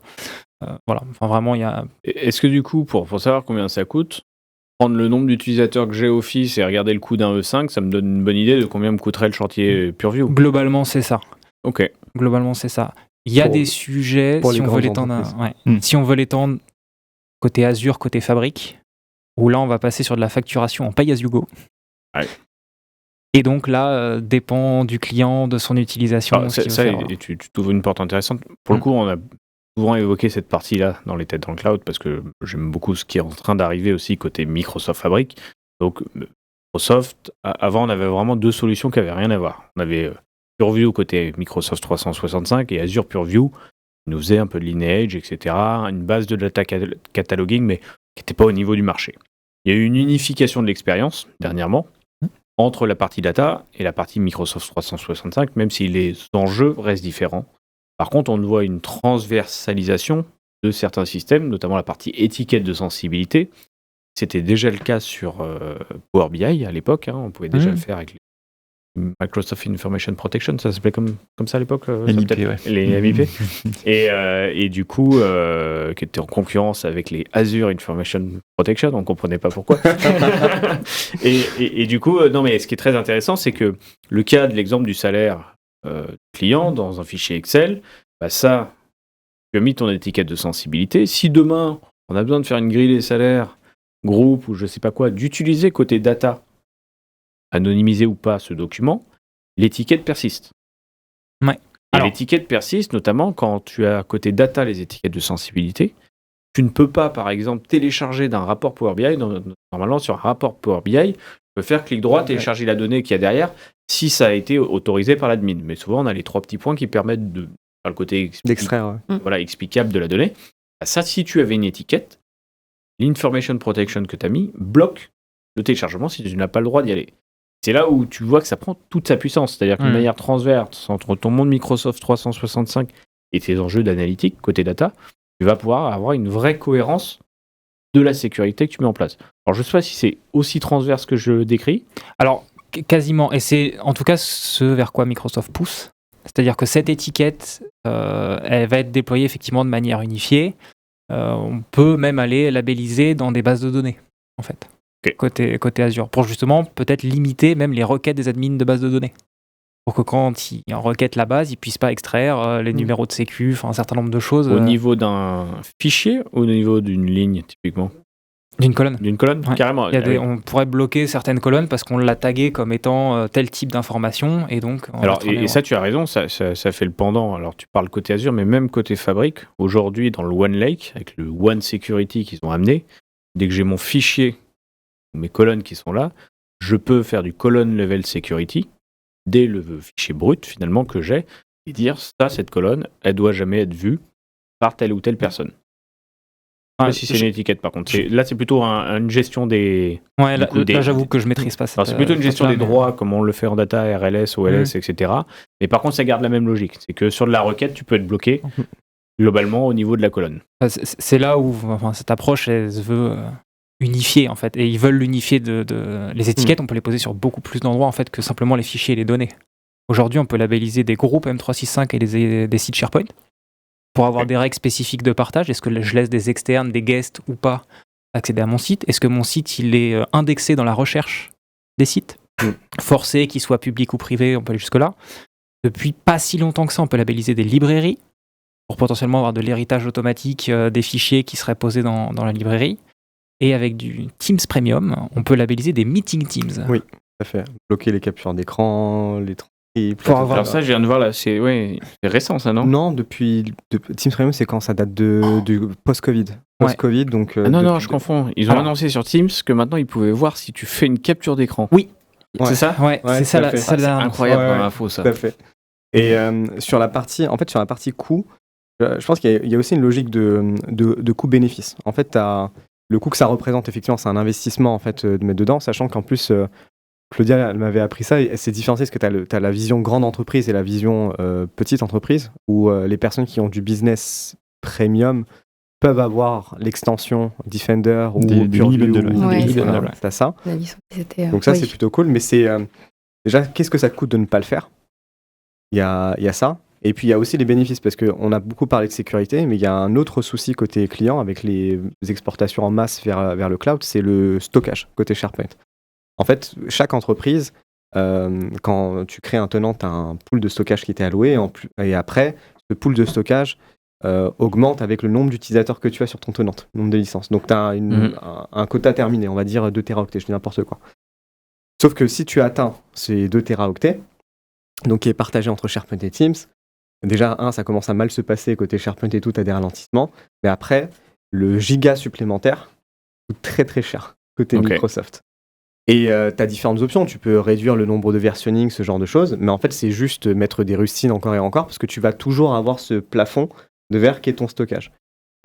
voilà. Enfin vraiment, il y a. Est-ce que du coup, pour savoir combien ça coûte, prendre le nombre d'utilisateurs que j'ai Office et regarder le coût d'un E5, ça me donne une bonne idée de combien me coûterait le chantier Purview. Globalement, c'est ça. Ok. Globalement, c'est ça. Il y a des sujets, si on veut l'étendre, si on veut l'étendre côté Azure, côté fabrique, où là, on va passer sur de la facturation en pay-as-you-go. Ouais. Et donc là, dépend du client, de son utilisation. Tu t'ouvres une porte intéressante. Pour le coup, on a souvent évoqué cette partie-là dans les têtes dans le cloud parce que j'aime beaucoup ce qui est en train d'arriver aussi côté Microsoft Fabric. Donc Microsoft, avant on avait vraiment deux solutions qui n'avaient rien à voir. On avait Purview côté Microsoft 365 et Azure Purview qui nous faisait un peu de lineage, etc. Une base de data cataloging mais qui n'était pas au niveau du marché. Il y a eu une unification de l'expérience, dernièrement, entre la partie data et la partie Microsoft 365, même si les enjeux restent différents. Par contre, on voit une transversalisation de certains systèmes, notamment la partie étiquette de sensibilité. C'était déjà le cas sur Power BI à l'époque, on pouvait déjà le faire avec les Microsoft Information Protection, ça s'appelait comme ça à l'époque, MIP, ouais. les MIP. et du coup, qui était en concurrence avec les Azure Information Protection, on ne comprenait pas pourquoi. et du coup, non mais ce qui est très intéressant, c'est que le cas de l'exemple du salaire client dans un fichier Excel, ça, tu as mis ton étiquette de sensibilité. Si demain, on a besoin de faire une grille des salaires, groupe ou je sais pas quoi, d'utiliser côté data, anonymiser ou pas ce document, l'étiquette persiste. Ouais. Et l'étiquette persiste notamment quand tu as côté data les étiquettes de sensibilité. Tu ne peux pas, par exemple, télécharger d'un rapport Power BI, normalement sur un rapport Power BI, tu peux faire clic droit, télécharger la donnée qu'il y a derrière, si ça a été autorisé par l'admin. Mais souvent, on a les 3 petits points qui permettent de faire le côté d'extraire, explicable de la donnée. Ça, si tu avais une étiquette, l'information protection que tu as mis bloque le téléchargement si tu n'as pas le droit d'y aller. C'est là où tu vois que ça prend toute sa puissance. C'est-à-dire qu'une manière transverse entre ton monde Microsoft 365 et tes enjeux d'analytique, côté data, tu vas pouvoir avoir une vraie cohérence de la sécurité que tu mets en place. Alors, je ne sais pas si c'est aussi transverse que je le décris. Alors, quasiment. Et c'est en tout cas ce vers quoi Microsoft pousse. C'est-à-dire que cette étiquette, elle va être déployée effectivement de manière unifiée. On peut même aller labelliser dans des bases de données, en fait. Okay. Côté Azure, pour justement peut-être limiter même les requêtes des admins de base de données. Pour que quand ils requêtent la base, ils ne puissent pas extraire les numéros de sécu, un certain nombre de choses. Au niveau d'un fichier ou au niveau d'une ligne, typiquement ? D'une colonne. D'une colonne, ouais. Carrément. On pourrait bloquer certaines colonnes parce qu'on l'a tagué comme étant tel type d'information. Et donc, alors, et ça, tu as raison, ça fait le pendant. Alors, tu parles côté Azure, mais même côté fabrique. Aujourd'hui, dans le OneLake, avec le One Security qu'ils ont amené, dès que j'ai mon fichier, mes colonnes qui sont là, je peux faire du colonne level security dès le fichier brut finalement que j'ai et dire ça, cette colonne, elle doit jamais être vue par telle ou telle personne. Si c'est une étiquette par contre. Là, c'est plutôt une gestion des... Ouais, là, j'avoue que je maîtrise pas ça. C'est plutôt une gestion des droits comme on le fait en data, RLS, OLS, etc. Mais par contre, ça garde la même logique. C'est que sur de la requête, tu peux être bloqué globalement au niveau de la colonne. C'est là où cette approche, elle se veut... unifier en fait, et ils veulent l'unifier les étiquettes, on peut les poser sur beaucoup plus d'endroits en fait que simplement les fichiers et les données. Aujourd'hui, on peut labelliser des groupes M365 et des sites SharePoint pour avoir des règles spécifiques de partage. Est-ce que je laisse des externes, des guests ou pas accéder à mon site ? Est-ce que mon site il est indexé dans la recherche des sites ? Forcé, qu'il soit public ou privé, on peut aller jusque-là. Depuis pas si longtemps que ça, on peut labelliser des librairies pour potentiellement avoir de l'héritage automatique des fichiers qui seraient posés dans la librairie. Et avec du Teams Premium, on peut labelliser des Meeting Teams. Oui, tout à fait. Bloquer les captures d'écran, les transcripts. Alors ça, je viens de voir là, c'est récent ça, non ? Non, depuis Teams Premium, c'est quand ça date du post-Covid. Post-Covid, donc... non, je confonds. Ils ont annoncé sur Teams que maintenant, ils pouvaient voir si tu fais une capture d'écran. Oui. C'est ça ? Ouais, c'est ça. C'est incroyable comme info, ça. Tout à fait. Et sur la partie coût, je pense qu'il y a aussi une logique de coût-bénéfice. En fait, le coût que ça représente, effectivement, c'est un investissement en fait, de mettre dedans, sachant qu'en plus, Claudia elle m'avait appris ça, et c'est différencié parce que tu as la vision grande entreprise et la vision petite entreprise, où les personnes qui ont du business premium peuvent avoir l'extension Defender ou Purview. T'as ça. Donc ça, c'est plutôt cool, mais c'est déjà, qu'est-ce que ça te coûte de ne pas le faire ? Il y a ça. Et puis il y a aussi les bénéfices, parce qu'on a beaucoup parlé de sécurité, mais il y a un autre souci côté client avec les exportations en masse vers le cloud, c'est le stockage côté SharePoint. En fait, chaque entreprise, quand tu crées un tenant, tu as un pool de stockage qui t'est alloué, et après, ce pool de stockage augmente avec le nombre d'utilisateurs que tu as sur ton tenant, le nombre de licences. Donc tu as un quota terminé, on va dire 2 téraoctets, je dis n'importe quoi. Sauf que si tu atteins ces 2 téraoctets, donc qui est partagé entre SharePoint et Teams, déjà, ça commence à mal se passer côté SharePoint et tout, tu as des ralentissements. Mais après, le giga supplémentaire coûte très très cher côté Microsoft. Et tu as différentes options. Tu peux réduire le nombre de versionning, ce genre de choses. Mais en fait, c'est juste mettre des rustines encore et encore, parce que tu vas toujours avoir ce plafond de verre qui est ton stockage.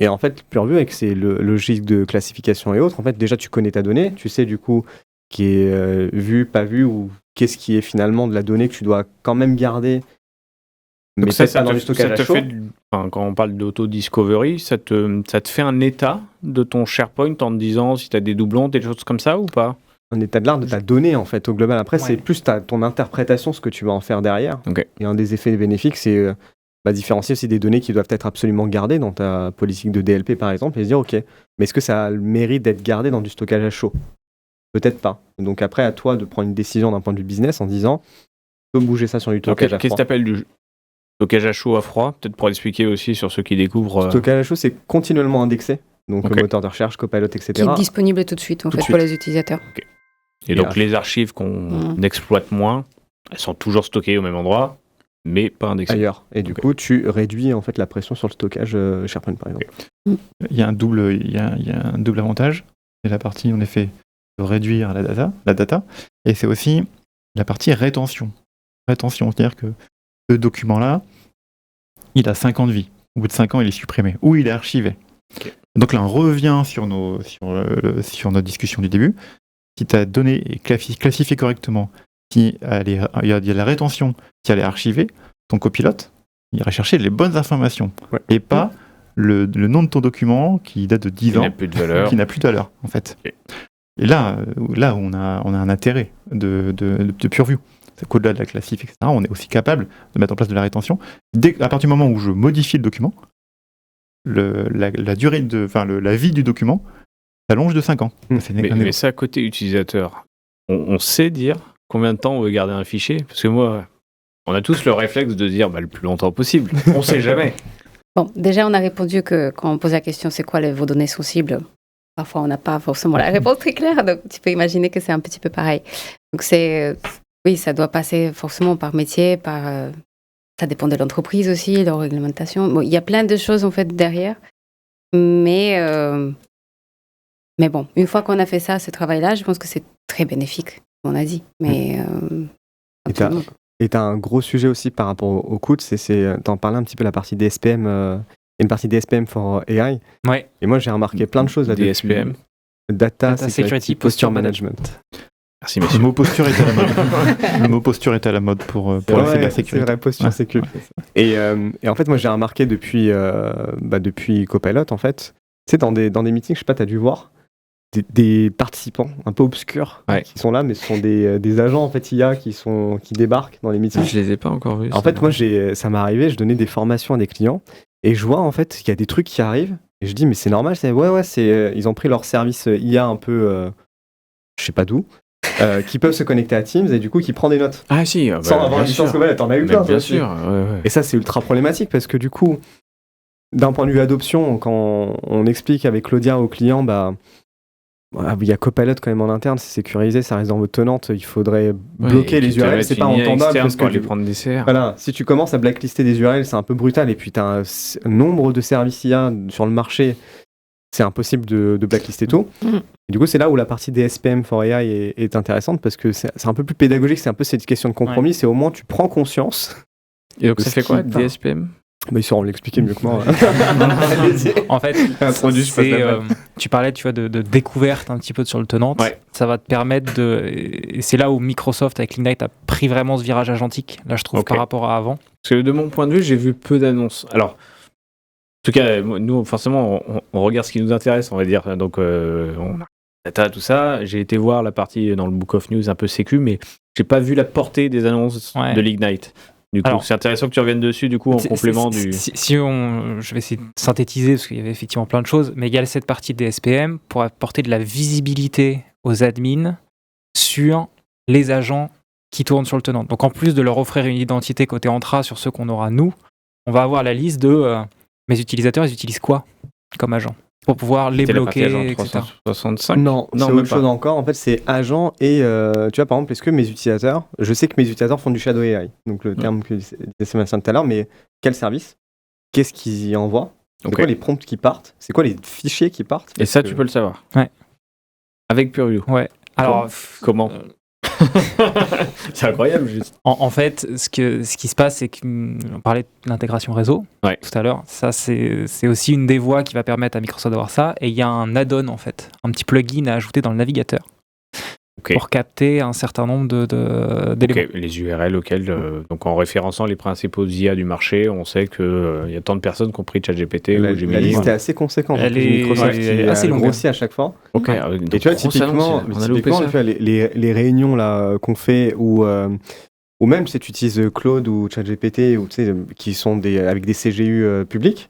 Et en fait, PureView, avec ses logiques de classification et autres, en fait, déjà, tu connais ta donnée, tu sais du coup qui est vu, pas vu, ou qu'est-ce qui est finalement de la donnée que tu dois quand même garder, mais Donc ça, peut-être pas dans du stockage à chaud. quand on parle d'auto-discovery, ça te fait un état de ton SharePoint en te disant si tu as des doublons, des choses comme ça ou pas? Un état de l'art de ta donnée, en fait, au global. Après, c'est plus ton interprétation, ce que tu vas en faire derrière. Ok. Et un des effets bénéfiques, c'est différencier aussi des données qui doivent être absolument gardées dans ta politique de DLP, par exemple, et se dire, OK, mais est-ce que ça a le mérite d'être gardé dans du stockage à chaud? Peut-être pas. Donc après, à toi de prendre une décision d'un point de vue business en disant, je peux bouger ça sur du stockage à Qu'est-ce que froid. tu appelles du stockage à chaud, à froid? Peut-être pour expliquer aussi sur ceux qui découvrent. Stockage à chaud, c'est continuellement indexé. Donc Ok. moteur de recherche, Copilot, etc. Qui est disponible tout de suite, en Tout de fait, pour les utilisateurs. Et donc les archives qu'on exploite moins, elles sont toujours stockées au même endroit, mais pas indexées. Ailleurs. Et du coup, tu réduis en fait la pression sur le stockage SharePoint, par exemple. Il y a un double avantage. C'est la partie, en effet, de réduire la data, et c'est aussi la partie rétention. Rétention, c'est-à-dire que ce document-là, il a 5 ans de vie. Au bout de 5 ans, il est supprimé, ou il est archivé. Ok. Donc là, on revient sur notre discussion du début. Si ta donnée est classifiée correctement, si il y a de la rétention, si elle est archivée, ton copilote, il ira chercher les bonnes informations, et pas le nom de ton document qui date de 10 ans, n'a plus de valeur. qui n'a plus de valeur, en fait. Ok. Et là on a un intérêt de PureView. C'est qu'au-delà de la classif, etc., on est aussi capable de mettre en place de la rétention. À partir du moment où je modifie le document, la durée la vie du document s'allonge de 5 ans. Mais ça, côté utilisateur, on sait dire combien de temps on veut garder un fichier? Parce que moi, on a tous le réflexe de dire le plus longtemps possible. On sait jamais. Bon, déjà, on a répondu que quand on pose la question, c'est quoi vos données sensibles? Parfois, on n'a pas forcément la réponse très claire, donc tu peux imaginer que c'est un petit peu pareil. Donc, oui, ça doit passer forcément par métier, ça dépend de l'entreprise aussi, leur réglementation. Bon, il y a plein de choses, en fait, derrière. Mais bon, une fois qu'on a fait ça, ce travail-là, je pense que c'est très bénéfique, comme on a dit. Mais Et tu as un gros sujet aussi par rapport au coût, t'en parlais un petit peu la partie DSPM, une partie DSPM for AI. Ouais. Et moi j'ai remarqué plein de choses là-dessus. DSPM. Data Security Posture Management. Merci, Le monsieur. mot posture est à la mode. Le mot posture est à la mode pour la cybersécurité. C'est vrai, posture sécu. Et en fait, moi j'ai remarqué depuis Copilot, en fait, tu sais, dans des meetings, je sais pas, tu as dû voir des participants un peu obscurs qui sont là, mais ce sont des agents en fait IA qui débarquent dans les meetings. Je les ai pas encore vus. En fait, moi, ça m'est arrivé, je donnais des formations à des clients et je vois en fait qu'il y a des trucs qui arrivent et je dis mais c'est normal, ils ont pris leur service IA un peu, je sais pas d'où, qui peuvent se connecter à Teams et du coup qui prend des notes. Ah si, sans avoir une licence globale, t'en as eu plein. Bien sûr. Ouais. Et ça, c'est ultra problématique parce que du coup, d'un point de vue adoption, quand on explique avec Claudia aux clients, il y a Copilot quand même en interne, c'est sécurisé, ça reste dans votre tenante, il faudrait bloquer les URL, c'est pas entendable parce que aller prendre des CR. Voilà, si tu commences à blacklister des URL, c'est un peu brutal et puis tu as un nombre de services IA sur le marché, c'est impossible de blacklister tout. Et du coup, c'est là où la partie DSPM for AI est intéressante parce que c'est un peu plus pédagogique, c'est un peu cette question de compromis, c'est au moins tu prends conscience. Et donc ça fait quoi, DSPM? Ils sauront l'expliquer mieux que moi. En fait, tu parlais de découverte un petit peu sur le tenant. Ouais. Ça va te permettre et c'est là où Microsoft avec Ignite a pris vraiment ce virage agentique, là je trouve, par rapport à avant. Parce que de mon point de vue, j'ai vu peu d'annonces. Alors, en tout cas, nous, forcément, on regarde ce qui nous intéresse, on va dire. Donc, on a data, tout ça. J'ai été voir la partie dans le Book of News un peu sécu, mais j'ai pas vu la portée des annonces de l'Ignite. Du coup, c'est intéressant que tu reviennes dessus, du coup, en complément du... Je vais essayer de synthétiser, parce qu'il y avait effectivement plein de choses, mais il y a cette partie des SPM pour apporter de la visibilité aux admins sur les agents qui tournent sur le tenant. Donc, en plus de leur offrir une identité côté Entra sur ceux qu'on aura nous, on va avoir la liste de mes utilisateurs, ils utilisent quoi comme agent pour pouvoir les bloquer, etc. 365 Non, c'est autre chose encore. En fait, c'est agent et tu vois, par exemple, est-ce que mes utilisateurs, je sais que mes utilisateurs font du Shadow AI, donc le terme que disait Sébastien tout à l'heure, mais quel service? Qu'est-ce qu'ils y envoient? C'est quoi les prompts qui partent? C'est quoi les fichiers qui partent? Et ça, tu peux le savoir. Ouais. Avec PureView. Ouais. Alors, comment C'est incroyable, juste. En fait, ce qui se passe, c'est qu'on parlait de l'intégration réseau tout à l'heure. Ça, c'est aussi une des voies qui va permettre à Microsoft d'avoir ça. Et il y a un add-on, en fait, un petit plugin à ajouter dans le navigateur pour capter un certain nombre d'éléments. Les URL auxquels, donc en référençant les principaux IA du marché, on sait qu'il y a tant de personnes qui ont pris ChatGPT ou Gemini. La liste est assez conséquente. Elle est Microsoft assez longue. Grossit à chaque fois. Et tu vois, typiquement, les réunions là, qu'on fait ou même si tu utilises Claude ou ChatGPT ou qui sont avec des CGU publics,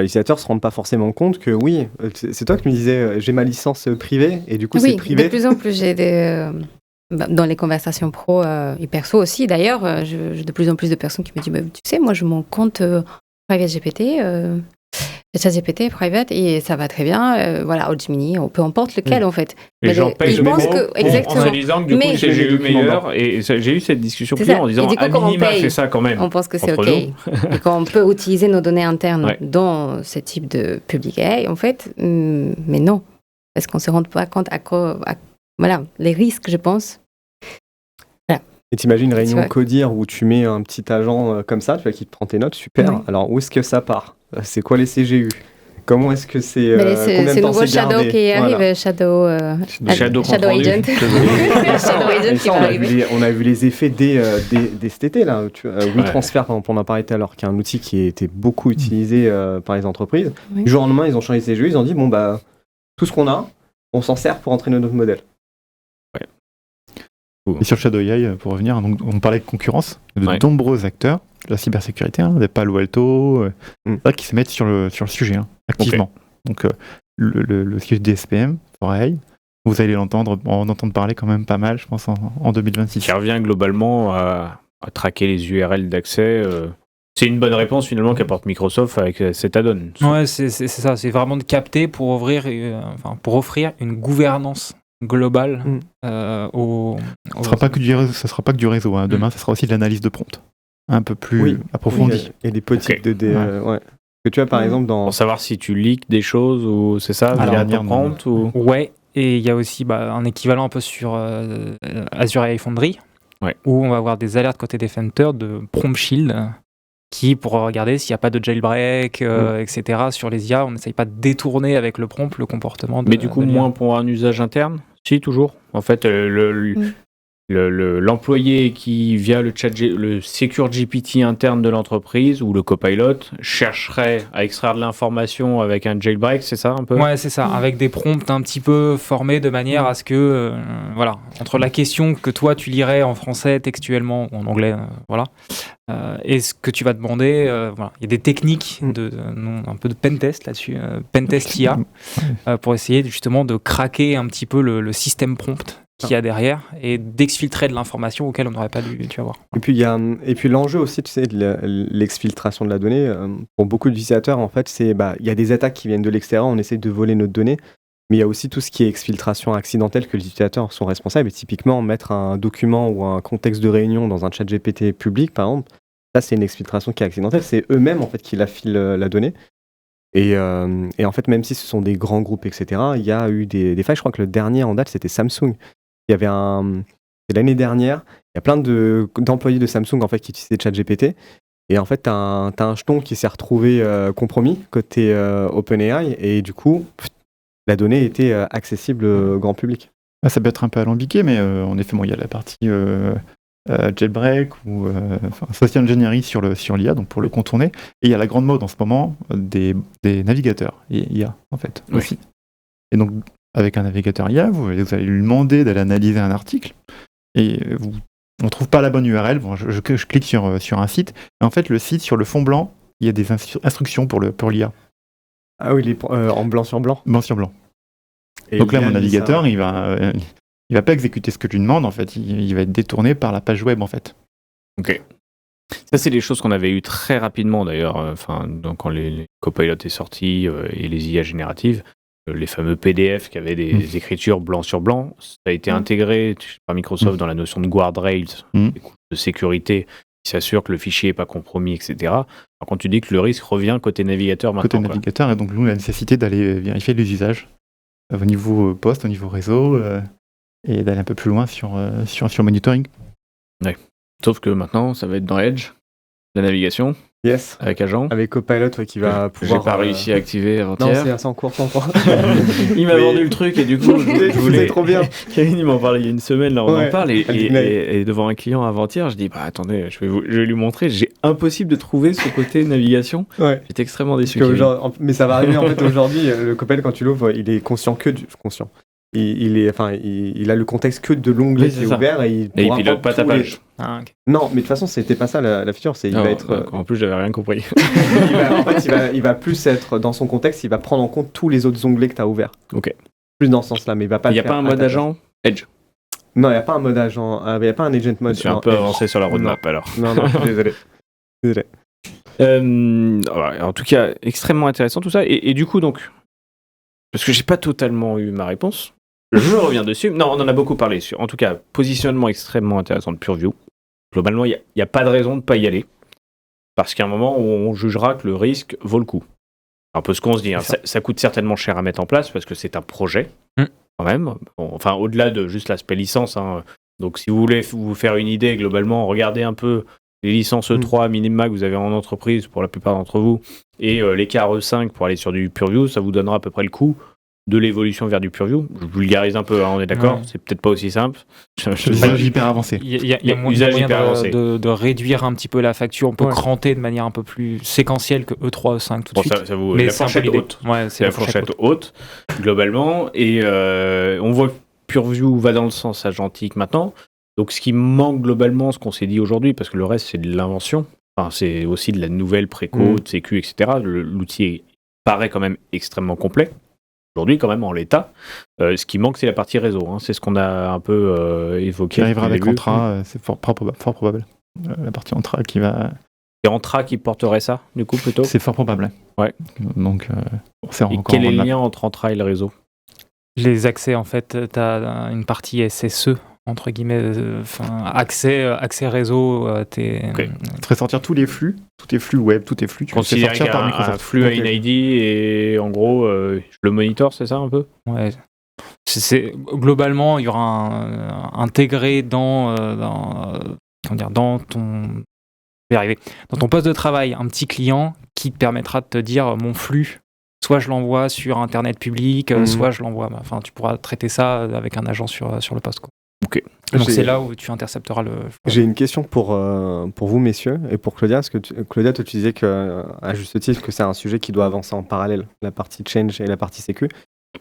les utilisateurs se rendent pas forcément compte que oui, c'est toi qui me disais j'ai ma licence privée et du coup c'est privé. De plus en plus j'ai dans les conversations pro et perso aussi d'ailleurs, j'ai de plus en plus de personnes qui me disent tu sais moi je mon compte private GPT. ChatGPT private et ça va très bien, voilà, ou Gemini, peu importe lequel en fait. Les gens payent le mémo exactement. en se disant que du coup j'ai eu meilleur et j'ai eu cette discussion client en disant à minima fais ça quand même. On pense que c'est ok et qu'on peut utiliser nos données internes dans ce type de public AI en fait, mais non, parce qu'on se rend pas compte voilà, les risques je pense. Voilà. Et t'imagines une réunion codir où tu mets un petit agent comme ça, tu vois, qui te prend tes notes, super. Oui. Alors où est-ce que ça part ? C'est quoi les CGU ? Comment est-ce que c'est combien de temps c'est gardé ? Shadow qui arrive, Shadow Agent. Shadow Agent qui va arriver. On a vu les effets dès cet été là. WeTransfer, par exemple, on en parlait tout à l'heure, qui est un outil qui était beaucoup utilisé par les entreprises. Oui. Du jour au lendemain, ils ont changé les CGU, ils ont dit bon bah tout ce qu'on a, on s'en sert pour entraîner notre modèle. Et sur Shadow AI, pour revenir, donc, on parlait de concurrence, de nombreux acteurs de la cybersécurité, des Palo Alto, qui se mettent sur le sujet, activement. Donc le sujet des SPM, pareil, vous allez en entendre parler quand même pas mal, je pense, en 2026. Qui revient globalement à traquer les URL d'accès. C'est une bonne réponse finalement qu'apporte Microsoft avec cet add-on. Ouais, c'est ça, c'est vraiment de capter pour offrir une gouvernance global Ça sera pas que du réseau. Demain, ça sera aussi de l'analyse de prompt, un peu plus approfondie. Et des politiques de que tu as par exemple dans... Pour savoir si tu leaks des choses ou c'est ça, de prompt ou... Ouais, et il y a aussi un équivalent un peu sur Azure AI Foundry, où on va avoir des alertes côté Defender de Prompt Shield, qui pour regarder s'il n'y a pas de jailbreak, etc. sur les IA, on n'essaye pas de détourner avec le prompt le comportement de... Mais du coup, moins pour un usage interne ? Si, toujours. En fait, l'employé qui, via le Secure GPT interne de l'entreprise ou le copilot, chercherait à extraire de l'information avec un jailbreak, c'est ça un peu ? Ouais, c'est ça, avec des prompts un petit peu formés de manière à ce que, entre la question que toi tu lirais en français textuellement ou en anglais, et ce que tu vas demander, il y a des techniques un peu de pentest là-dessus, pentest IA, pour essayer justement de craquer un petit peu le système prompt qu'il y a derrière et d'exfiltrer de l'information auquel on n'aurait pas dû avoir. Et puis l'enjeu aussi, tu sais, de l'exfiltration de la donnée, pour beaucoup d'utilisateurs, en fait, c'est il y a des attaques qui viennent de l'extérieur, on essaie de voler notre donnée, mais il y a aussi tout ce qui est exfiltration accidentelle que les utilisateurs sont responsables. Et typiquement, mettre un document ou un contexte de réunion dans un chat GPT public, par exemple, ça c'est une exfiltration qui est accidentelle, c'est eux-mêmes en fait qui la filent la donnée. Et en fait, même si ce sont des grands groupes, etc., il y a eu des failles. Je crois que le dernier en date, c'était Samsung. Il y avait l'année dernière, il y a plein d'employés de Samsung en fait qui utilisaient ChatGPT. Et en fait, t'as un jeton qui s'est retrouvé compromis côté OpenAI. Et du coup, la donnée était accessible au grand public. Ça peut être un peu alambiqué, mais en effet, il y a la partie jailbreak ou social engineering sur l'IA, donc pour le contourner. Et il y a la grande mode en ce moment des navigateurs IA, en fait, aussi. Et donc, avec un navigateur IA, vous allez lui demander d'aller analyser un article et on ne trouve pas la bonne URL. Bon, je clique sur un site et en fait, le site, sur le fond blanc, il y a des instructions pour l'IA. Ah oui, en blanc sur blanc. Blanc sur blanc. Et donc là, mon navigateur, il va pas exécuter ce que je lui demande, en fait. Il va être détourné par la page web, en fait. Ok. Ça, c'est des choses qu'on avait eues très rapidement, d'ailleurs. Donc, quand les copilots est sorti et les IA génératives, les fameux PDF qui avaient des écritures blanc sur blanc, ça a été intégré par Microsoft dans la notion de guardrails, des couches de sécurité qui s'assurent que le fichier n'est pas compromis, etc. Par contre, tu dis que le risque revient côté navigateur maintenant. Côté navigateur, et donc nous, la nécessité d'aller vérifier les usages au niveau poste, au niveau réseau, et d'aller un peu plus loin sur le monitoring. Sauf que maintenant, ça va être dans Edge, la navigation, Yes. avec Agent. Avec Copilot qui va pouvoir. J'ai pas réussi à activer Non, avant-hier. c'est en cours, c'est en cours. Il m'a vendu le truc et du coup, je voulais. C'est trop bien. Kevin, il m'en parlait il y a une semaine, là, on Ouais, en parle. Et, à et- Midnight. et devant un client avant-hier, je dis bah attendez, je vais lui montrer. J'ai impossible de trouver ce côté navigation. Ouais. J'étais extrêmement déçu. Parce que Kevin. mais ça va arriver en fait aujourd'hui. Le Copilot, quand tu l'ouvres, il est conscient que du. Conscient. Il a le contexte que de l'onglet Oui, qui c'est est ça. ouvert et Et il pourra pilote pas ta prendre tous page. Ah, ok. Non, mais de toute façon, c'était pas ça la feature. Il Non, va être. en plus, j'avais rien compris. En fait, il va plus être dans son contexte. Il va prendre en compte tous les autres onglets que tu as ouverts. Ok. Plus dans ce sens-là, mais il va pas. Il n'y a le faire pas un à mode ta place. agent Edge. Non, il n'y a pas un mode agent. Il n'y a pas un agent mode. Je suis un non, peu Edge. avancé sur la roadmap alors. Non, désolé. Désolé. Ouais, en tout cas, extrêmement intéressant tout ça. Et du coup, donc, parce que j'ai pas totalement eu ma réponse, je reviens dessus. Non, on en a beaucoup parlé. En tout cas, positionnement extrêmement intéressant de PureView. Globalement, il n'y a pas de raison de ne pas y aller. Parce qu'à un moment où on jugera que le risque vaut le coup. Un peu ce qu'on se dit. Hein. Ça coûte certainement cher à mettre en place parce que c'est un projet, quand même. Bon, enfin, au-delà de juste l'aspect licence. Hein. Donc, si vous voulez vous faire une idée, globalement, regardez un peu les licences E3 minima que vous avez en entreprise pour la plupart d'entre vous et l'écart E5 pour aller sur du PureView, ça vous donnera à peu près le coût de l'évolution vers du PureView. Je vulgarise un peu, hein, on est d'accord. Ouais. C'est peut-être pas aussi simple. L'usage hyper avancé. Il y a Usage moyen hyper avancé. de réduire un petit peu la facture. On peut Ouais. cranter de manière un peu plus séquentielle que E3, E5 tout de Bon, suite. ça vous, Mais la c'est un peu fourchette l'idée. haute. Ouais, C'est la fourchette haute, globalement. Et on voit que PureView va dans le sens agentique maintenant. Donc, ce qui manque globalement, ce qu'on s'est dit aujourd'hui, parce que le reste, c'est de l'invention. Enfin, c'est aussi de la nouvelle préco, de sécu, etc. L'outil paraît quand même extrêmement complet. Aujourd'hui, quand même, en l'état. Ce qui manque, c'est la partie réseau. Hein. C'est ce qu'on a un peu évoqué. Qui arrivera depuis le avec début. Entra, c'est fort probable. La partie Entra qui va. C'est Entra qui porterait ça, du coup, plutôt. C'est fort probable. Ouais. Donc, c'est Et encore quel est en le roadmap. lien entre Entra et le réseau? Les accès, en fait, tu as une partie SSE, entre guillemets, accès réseau. Ok. Tu ferais sortir tous les flux web, tous tes flux, tu les fais Considérer sortir par qu'un Microsoft. flux a une ID et en gros, je le monitor, c'est ça un peu? Ouais. Globalement, il y aura intégré dans ton. Je vais y arriver. Dans ton poste de travail, un petit client qui te permettra de te dire mon flux. Soit je l'envoie sur Internet public, soit je l'envoie. Enfin, tu pourras traiter ça avec un agent sur le poste. Quoi. Ok. Donc J'ai- c'est là où tu intercepteras le. J'ai une question pour vous, messieurs, et pour Claudia, parce que Claudia, toi, tu disais à juste titre que c'est un sujet qui doit avancer en parallèle, la partie change et la partie sécu.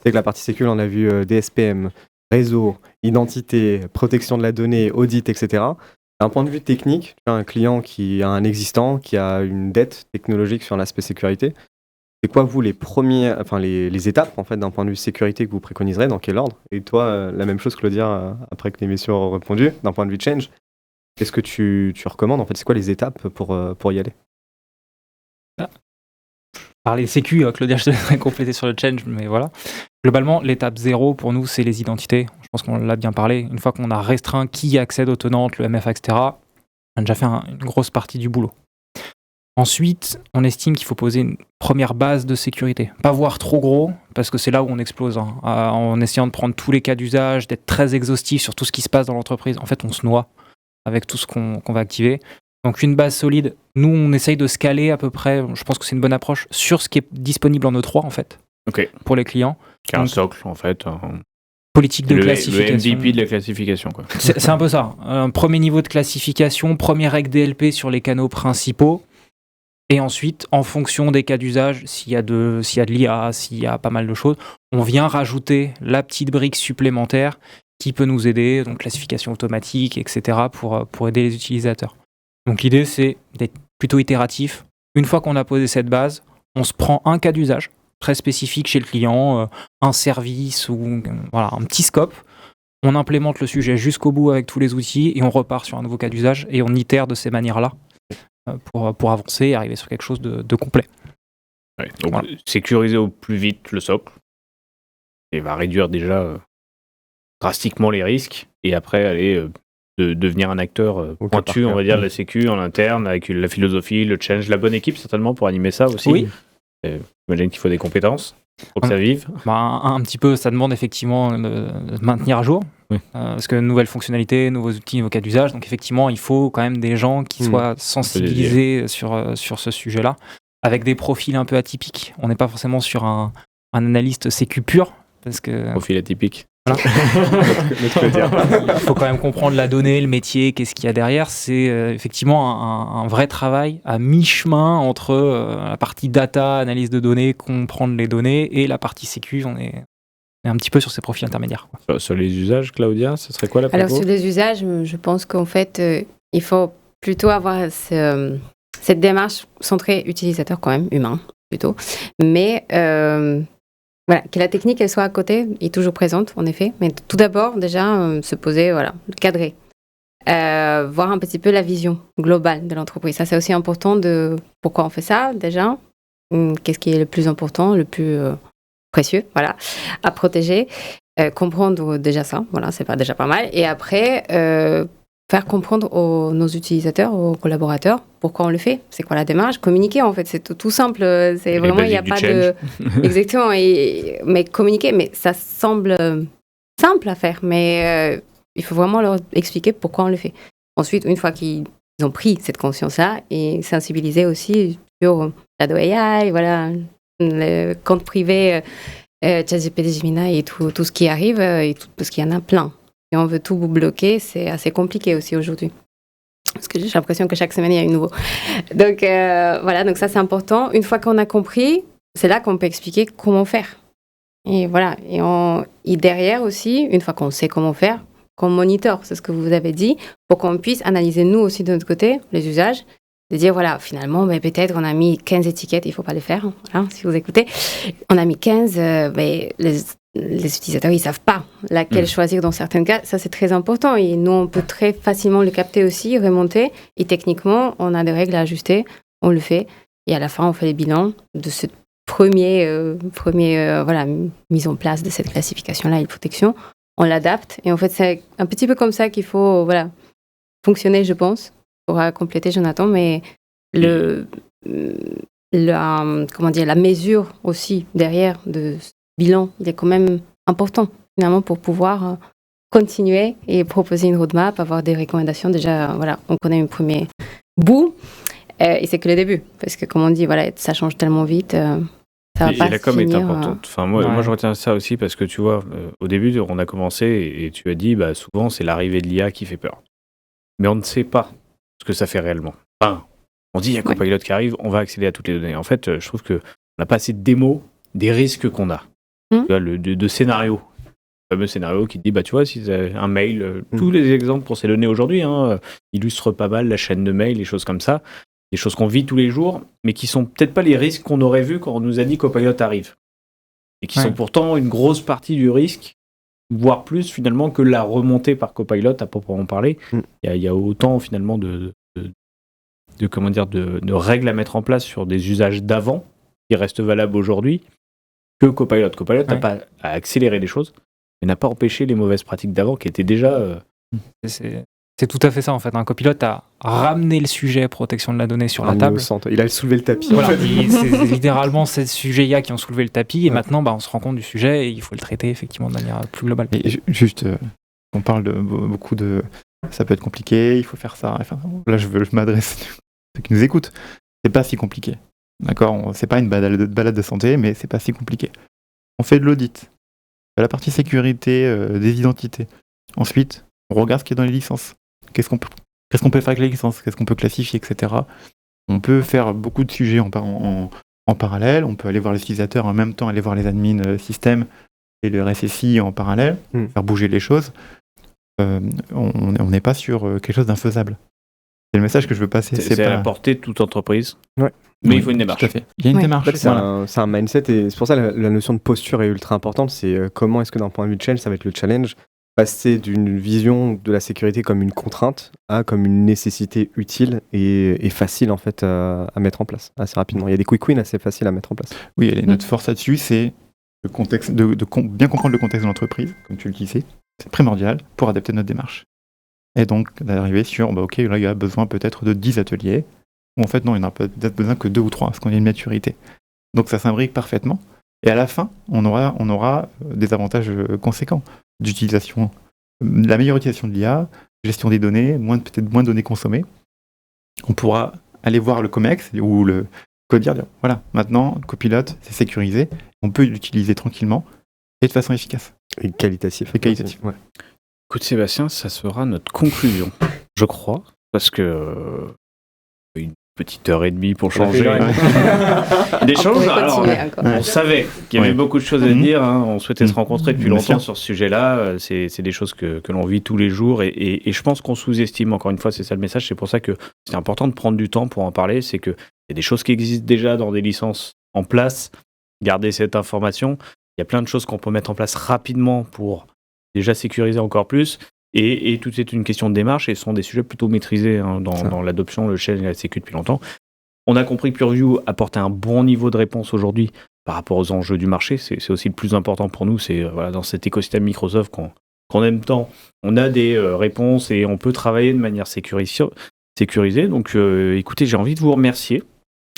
C'est que la partie sécu, on a vu DSPM, réseau, identité, protection de la donnée, audit, etc. D'un point de vue technique, tu as un client qui a un existant, qui a une dette technologique sur l'aspect sécurité. C'est quoi, vous, les étapes, en fait, d'un point de vue sécurité que vous préconiserez, dans quel ordre? Et toi, la même chose, Claudia, après que les messieurs ont répondu, d'un point de vue change, qu'est-ce que tu recommandes, en fait? C'est quoi les étapes pour y aller? Parler sécu, Claudia, je te laisserai compléter sur le change, mais voilà. Globalement, l'étape 0 pour nous, c'est les identités. Je pense qu'on l'a bien parlé. Une fois qu'on a restreint qui accède aux tenantes, le MFA, etc., on a déjà fait une grosse partie du boulot. Ensuite, on estime qu'il faut poser une première base de sécurité. Pas voir trop gros, parce que c'est là où on explose. Hein. En essayant de prendre tous les cas d'usage, d'être très exhaustif sur tout ce qui se passe dans l'entreprise, en fait, on se noie avec tout ce qu'on va activer. Donc une base solide. Nous, on essaye de scaler à peu près, je pense que c'est une bonne approche, sur ce qui est disponible en E3, en fait, Ok. pour les clients. Qui est un Donc, socle, en fait. politique de Le classification. MVP de la classification, quoi. C'est un peu ça. Un premier niveau de classification, première règle DLP sur les canaux principaux. Et ensuite, en fonction des cas d'usage, s'il y a de l'IA, s'il y a pas mal de choses, on vient rajouter la petite brique supplémentaire qui peut nous aider, donc classification automatique, etc., pour aider les utilisateurs. Donc l'idée, c'est d'être plutôt itératif. Une fois qu'on a posé cette base, on se prend un cas d'usage très spécifique chez le client, un service ou voilà, un petit scope. On implémente le sujet jusqu'au bout avec tous les outils et on repart sur un nouveau cas d'usage et on itère de ces manières-là pour avancer et arriver sur quelque chose de complet. Ouais, donc, Voilà. sécuriser au plus vite le socle. Et va réduire déjà drastiquement les risques. Et après, aller devenir un acteur Au cas pointu, par on cas. va dire, de la sécu en interne, avec la philosophie, le change, la bonne équipe, certainement, pour animer ça aussi. Oui. J'imagine qu'il faut des compétences. Pour que ça vive. Un petit peu, ça demande effectivement de maintenir à jour. Oui. Parce que nouvelles fonctionnalités, nouveaux outils, nouveaux cas d'usage. Donc effectivement, il faut quand même des gens qui soient sensibilisés sur ce sujet-là, avec des profils un peu atypiques. On n'est pas forcément sur un analyste sécu pur. Parce que, Profil atypique. voilà. Il faut quand même comprendre la donnée, le métier, qu'est-ce qu'il y a derrière. C'est effectivement un vrai travail à mi-chemin entre la partie data, analyse de données, comprendre les données, et la partie sécu. On est un petit peu sur ces profils intermédiaires, quoi. Sur les usages, Claudia, ce serait quoi la Alors propos sur les usages, je pense qu'en fait, il faut plutôt avoir cette démarche centrée utilisateur quand même, humain plutôt. Mais voilà, que la technique elle soit à côté, est toujours présente en effet. Mais tout d'abord déjà se poser, voilà, cadrer. Voir un petit peu la vision globale de l'entreprise. Ça c'est aussi important de pourquoi on fait ça déjà. Qu'est-ce qui est le plus important, le plus précieux, voilà, à protéger. Comprendre déjà ça, voilà, c'est déjà pas mal. Et après, faire comprendre nos utilisateurs, aux collaborateurs, pourquoi on le fait, c'est quoi la démarche, communiquer en fait, c'est tout simple. C'est vraiment, il n'y a pas de... Exactement, mais communiquer, mais ça semble simple à faire, mais il faut vraiment leur expliquer pourquoi on le fait. Ensuite, une fois qu'ils ont pris cette conscience-là, et sensibiliser aussi sur la AI, voilà, le compte privé, ChatGPT, Gemini et tout ce qui arrive, parce qu'il y en a plein. Si on veut tout vous bloquer, c'est assez compliqué aussi aujourd'hui. Parce que j'ai l'impression que chaque semaine, il y a une nouveau. Donc voilà, donc ça c'est important. Une fois qu'on a compris, c'est là qu'on peut expliquer comment faire. Et voilà, et derrière aussi, une fois qu'on sait comment faire, qu'on monitore, c'est ce que vous avez dit, pour qu'on puisse analyser nous aussi de notre côté, les usages, de dire, voilà, finalement, peut-être on a mis 15 étiquettes, il ne faut pas les faire, voilà, si vous écoutez. On a mis 15, mais les utilisateurs, ils ne savent pas laquelle choisir dans certains cas. Ça, c'est très important. Et nous, on peut très facilement le capter aussi, remonter. Et techniquement, on a des règles à ajuster, on le fait. Et à la fin, on fait les bilans de ce premier voilà, mise en place de cette classification-là et de protection. On l'adapte. Et en fait, c'est un petit peu comme ça qu'il faut voilà, fonctionner, je pense. Pour compléter Jonathan, mais comment dire, la mesure aussi derrière de ce bilan, il est quand même important finalement pour pouvoir continuer et proposer une roadmap, avoir des recommandations. Déjà, voilà, on connaît un premier bout et c'est que le début, parce que comme on dit, voilà, ça change tellement vite. Ça va pas la com est finir, importante. Enfin, moi, je retiens ça aussi parce que tu vois, au début, on a commencé et tu as dit, souvent, c'est l'arrivée de l'IA qui fait peur. Mais on ne sait pas ce que ça fait réellement. Enfin, on dit, il y a Copilot qui arrive, on va accéder à toutes les données. En fait, je trouve qu'on n'a pas assez de démos des risques qu'on a. Tu vois, de scénarios. Le fameux scénario qui dit, tu vois, si vous avez un mail, tous les exemples pour ces données aujourd'hui illustrent pas mal la chaîne de mail, les choses comme ça, des choses qu'on vit tous les jours, mais qui sont peut-être pas les risques qu'on aurait vus quand on nous a dit Copilot arrive. Et qui sont pourtant une grosse partie du risque, voire plus finalement que la remontée par Copilot à proprement parler. Il y a autant finalement de règles à mettre en place sur des usages d'avant qui restent valables aujourd'hui que Copilot. Copilot n'a pas à accélérer les choses, mais n'a pas empêché les mauvaises pratiques d'avant qui étaient déjà... C'est tout à fait ça en fait. Un copilote a ramené le sujet protection de la donnée sur la table. Il a soulevé le tapis. Voilà, c'est littéralement ces sujets IA qui ont soulevé le tapis et maintenant on se rend compte du sujet et il faut le traiter effectivement de manière plus globale. Et juste, on parle beaucoup de ça peut être compliqué, il faut faire ça. Enfin, là, je m'adresse à ceux qui nous écoutent. C'est pas si compliqué. D'accord, c'est pas une balade de santé, mais c'est pas si compliqué. On fait de l'audit, la partie sécurité des identités. Ensuite, on regarde ce qui est dans les licences. Qu'est-ce qu'on peut faire avec les licences? Qu'est-ce qu'on peut classifier, etc. On peut faire beaucoup de sujets en parallèle. On peut aller voir les utilisateurs en même temps, aller voir les admins système et le RSSI en parallèle, faire bouger les choses. On n'est pas sur quelque chose d'infaisable. C'est le message que je veux passer. C'est à la portée de toute entreprise. Ouais. Mais il faut une démarche. Tout à fait. Il y a une démarche. C'est un mindset et c'est pour ça que la notion de posture est ultra importante. C'est comment est-ce que d'un point de vue de change, ça va être le challenge, passer d'une vision de la sécurité comme une contrainte à comme une nécessité utile et facile en fait à mettre en place assez rapidement. Il y a des quick wins assez faciles à mettre en place. Oui, notre force là-dessus, c'est le contexte, bien comprendre le contexte de l'entreprise, comme tu le disais. C'est primordial pour adapter notre démarche. Et donc d'arriver sur, ok, là il y a besoin peut-être de 10 ateliers, ou en fait non, il n'y en a peut-être besoin que 2 ou 3, parce qu'on a une maturité. Donc ça s'imbrique parfaitement. Et à la fin, on aura des avantages conséquents d'utilisation, la meilleure utilisation de l'IA, gestion des données, peut-être moins de données consommées. On pourra aller voir le COMEX ou le codir, dire voilà, maintenant, Copilot, c'est sécurisé, on peut l'utiliser tranquillement et de façon efficace. Et qualitatif. Et qualitatif. Ouais. Écoute Sébastien, ça sera notre conclusion, je crois, parce que une petite heure et demie pour changer d'échange. Alors, on savait qu'il y avait beaucoup de choses à dire, hein. On souhaitait se rencontrer depuis longtemps sur ce sujet-là. C'est des choses que l'on vit tous les jours et je pense qu'on sous-estime, encore une fois, c'est ça le message. C'est pour ça que c'est important de prendre du temps pour en parler. C'est qu'il y a des choses qui existent déjà dans des licences en place. Garder cette information. Il y a plein de choses qu'on peut mettre en place rapidement pour déjà sécuriser encore plus. Et tout est une question de démarche et ce sont des sujets plutôt maîtrisés dans l'adoption, le shell et la sécu depuis longtemps. On a compris que Purview apportait un bon niveau de réponse aujourd'hui par rapport aux enjeux du marché. C'est aussi le plus important pour nous. C'est dans cet écosystème Microsoft qu'on aime tant. On a des réponses et on peut travailler de manière sécurisée. Donc écoutez, j'ai envie de vous remercier.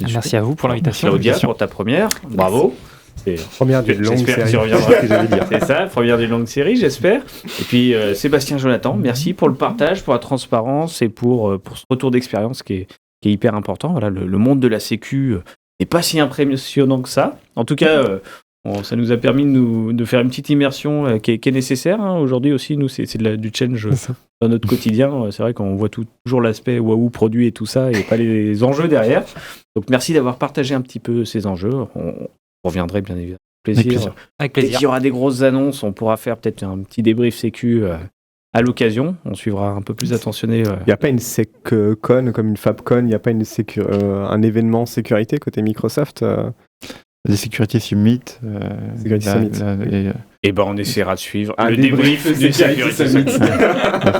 Merci à vous pour l'invitation. Claudia, pour ta première. Bravo. Première d'une longue série. C'est ça, première d'une longue série, j'espère. Et puis Sébastien, Jonathan, merci pour le partage, pour la transparence et pour ce retour d'expérience qui est hyper important. Voilà, le monde de la sécu n'est pas si impressionnant que ça. En tout cas, ça nous a permis de faire une petite immersion qui est nécessaire. Hein. Aujourd'hui aussi, nous, c'est du change dans notre quotidien. C'est vrai qu'on voit toujours l'aspect waouh produit et tout ça et pas les enjeux derrière. Donc merci d'avoir partagé un petit peu ces enjeux. On reviendrait bien évidemment. Avec plaisir. Dès qu'il y aura des grosses annonces, on pourra faire peut-être un petit débrief sécu à l'occasion. On suivra un peu plus attentionné. Il n'y a pas une SecCon comme une FabCon, il n'y a pas un événement sécurité côté Microsoft Des Security Summit. Et ben on essaiera de suivre le débrief du Security Summit.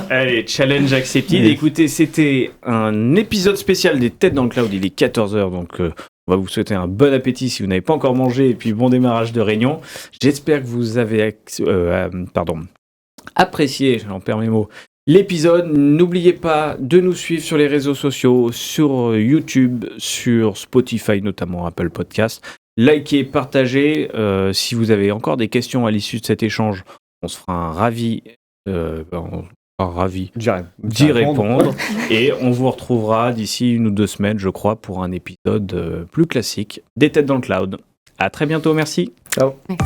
Allez, challenge accepted. Écoutez, c'était un épisode spécial des Têtes dans le Cloud. Il est 14h, donc on va vous souhaiter un bon appétit si vous n'avez pas encore mangé et puis bon démarrage de réunion. J'espère que vous avez apprécié, j'en perds mes mots, l'épisode. N'oubliez pas de nous suivre sur les réseaux sociaux, sur YouTube, sur Spotify, notamment Apple Podcast. Likez, partagez. Si vous avez encore des questions à l'issue de cet échange, on se fera un ravi d'y répondre. Et on vous retrouvera d'ici 1 ou 2 semaines, je crois, pour un épisode plus classique des Têtes dans le Cloud. À très bientôt, merci. Ciao. Ouais.